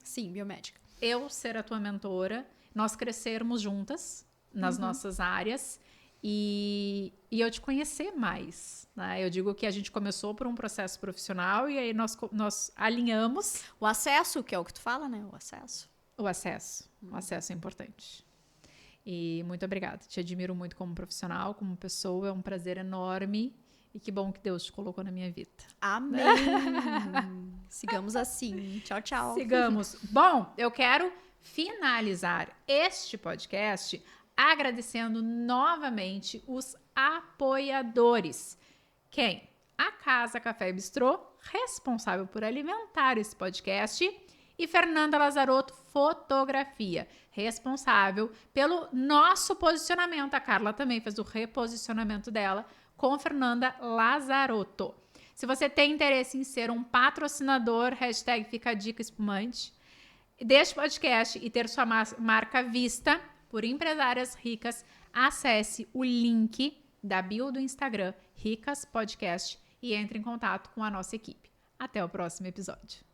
Sim, biomédica. Eu ser a tua mentora. Nós crescermos juntas nas nossas áreas. E eu te conhecer mais, né? Eu digo que a gente começou por um processo profissional e aí nós alinhamos. O acesso, que é o que tu fala, né? O acesso. O acesso é importante. E muito obrigada, te admiro muito como profissional, como pessoa, é um prazer enorme e que bom que Deus te colocou na minha vida. Amém! Sigamos assim. Tchau, tchau. Sigamos. Bom, eu quero finalizar este podcast agradecendo novamente os apoiadores. Quem? A Casa Café e Bistrô, responsável por alimentar esse podcast, e Fernanda Lazarotto Fotografia, responsável pelo nosso posicionamento. A Carla também fez o reposicionamento dela com Fernanda Lazarotto. Se você tem interesse em ser um patrocinador, #fica a dica espumante, deste podcast e ter sua marca vista por empresárias ricas, acesse o link da bio do Instagram, Ricas Podcast, e entre em contato com a nossa equipe. Até o próximo episódio.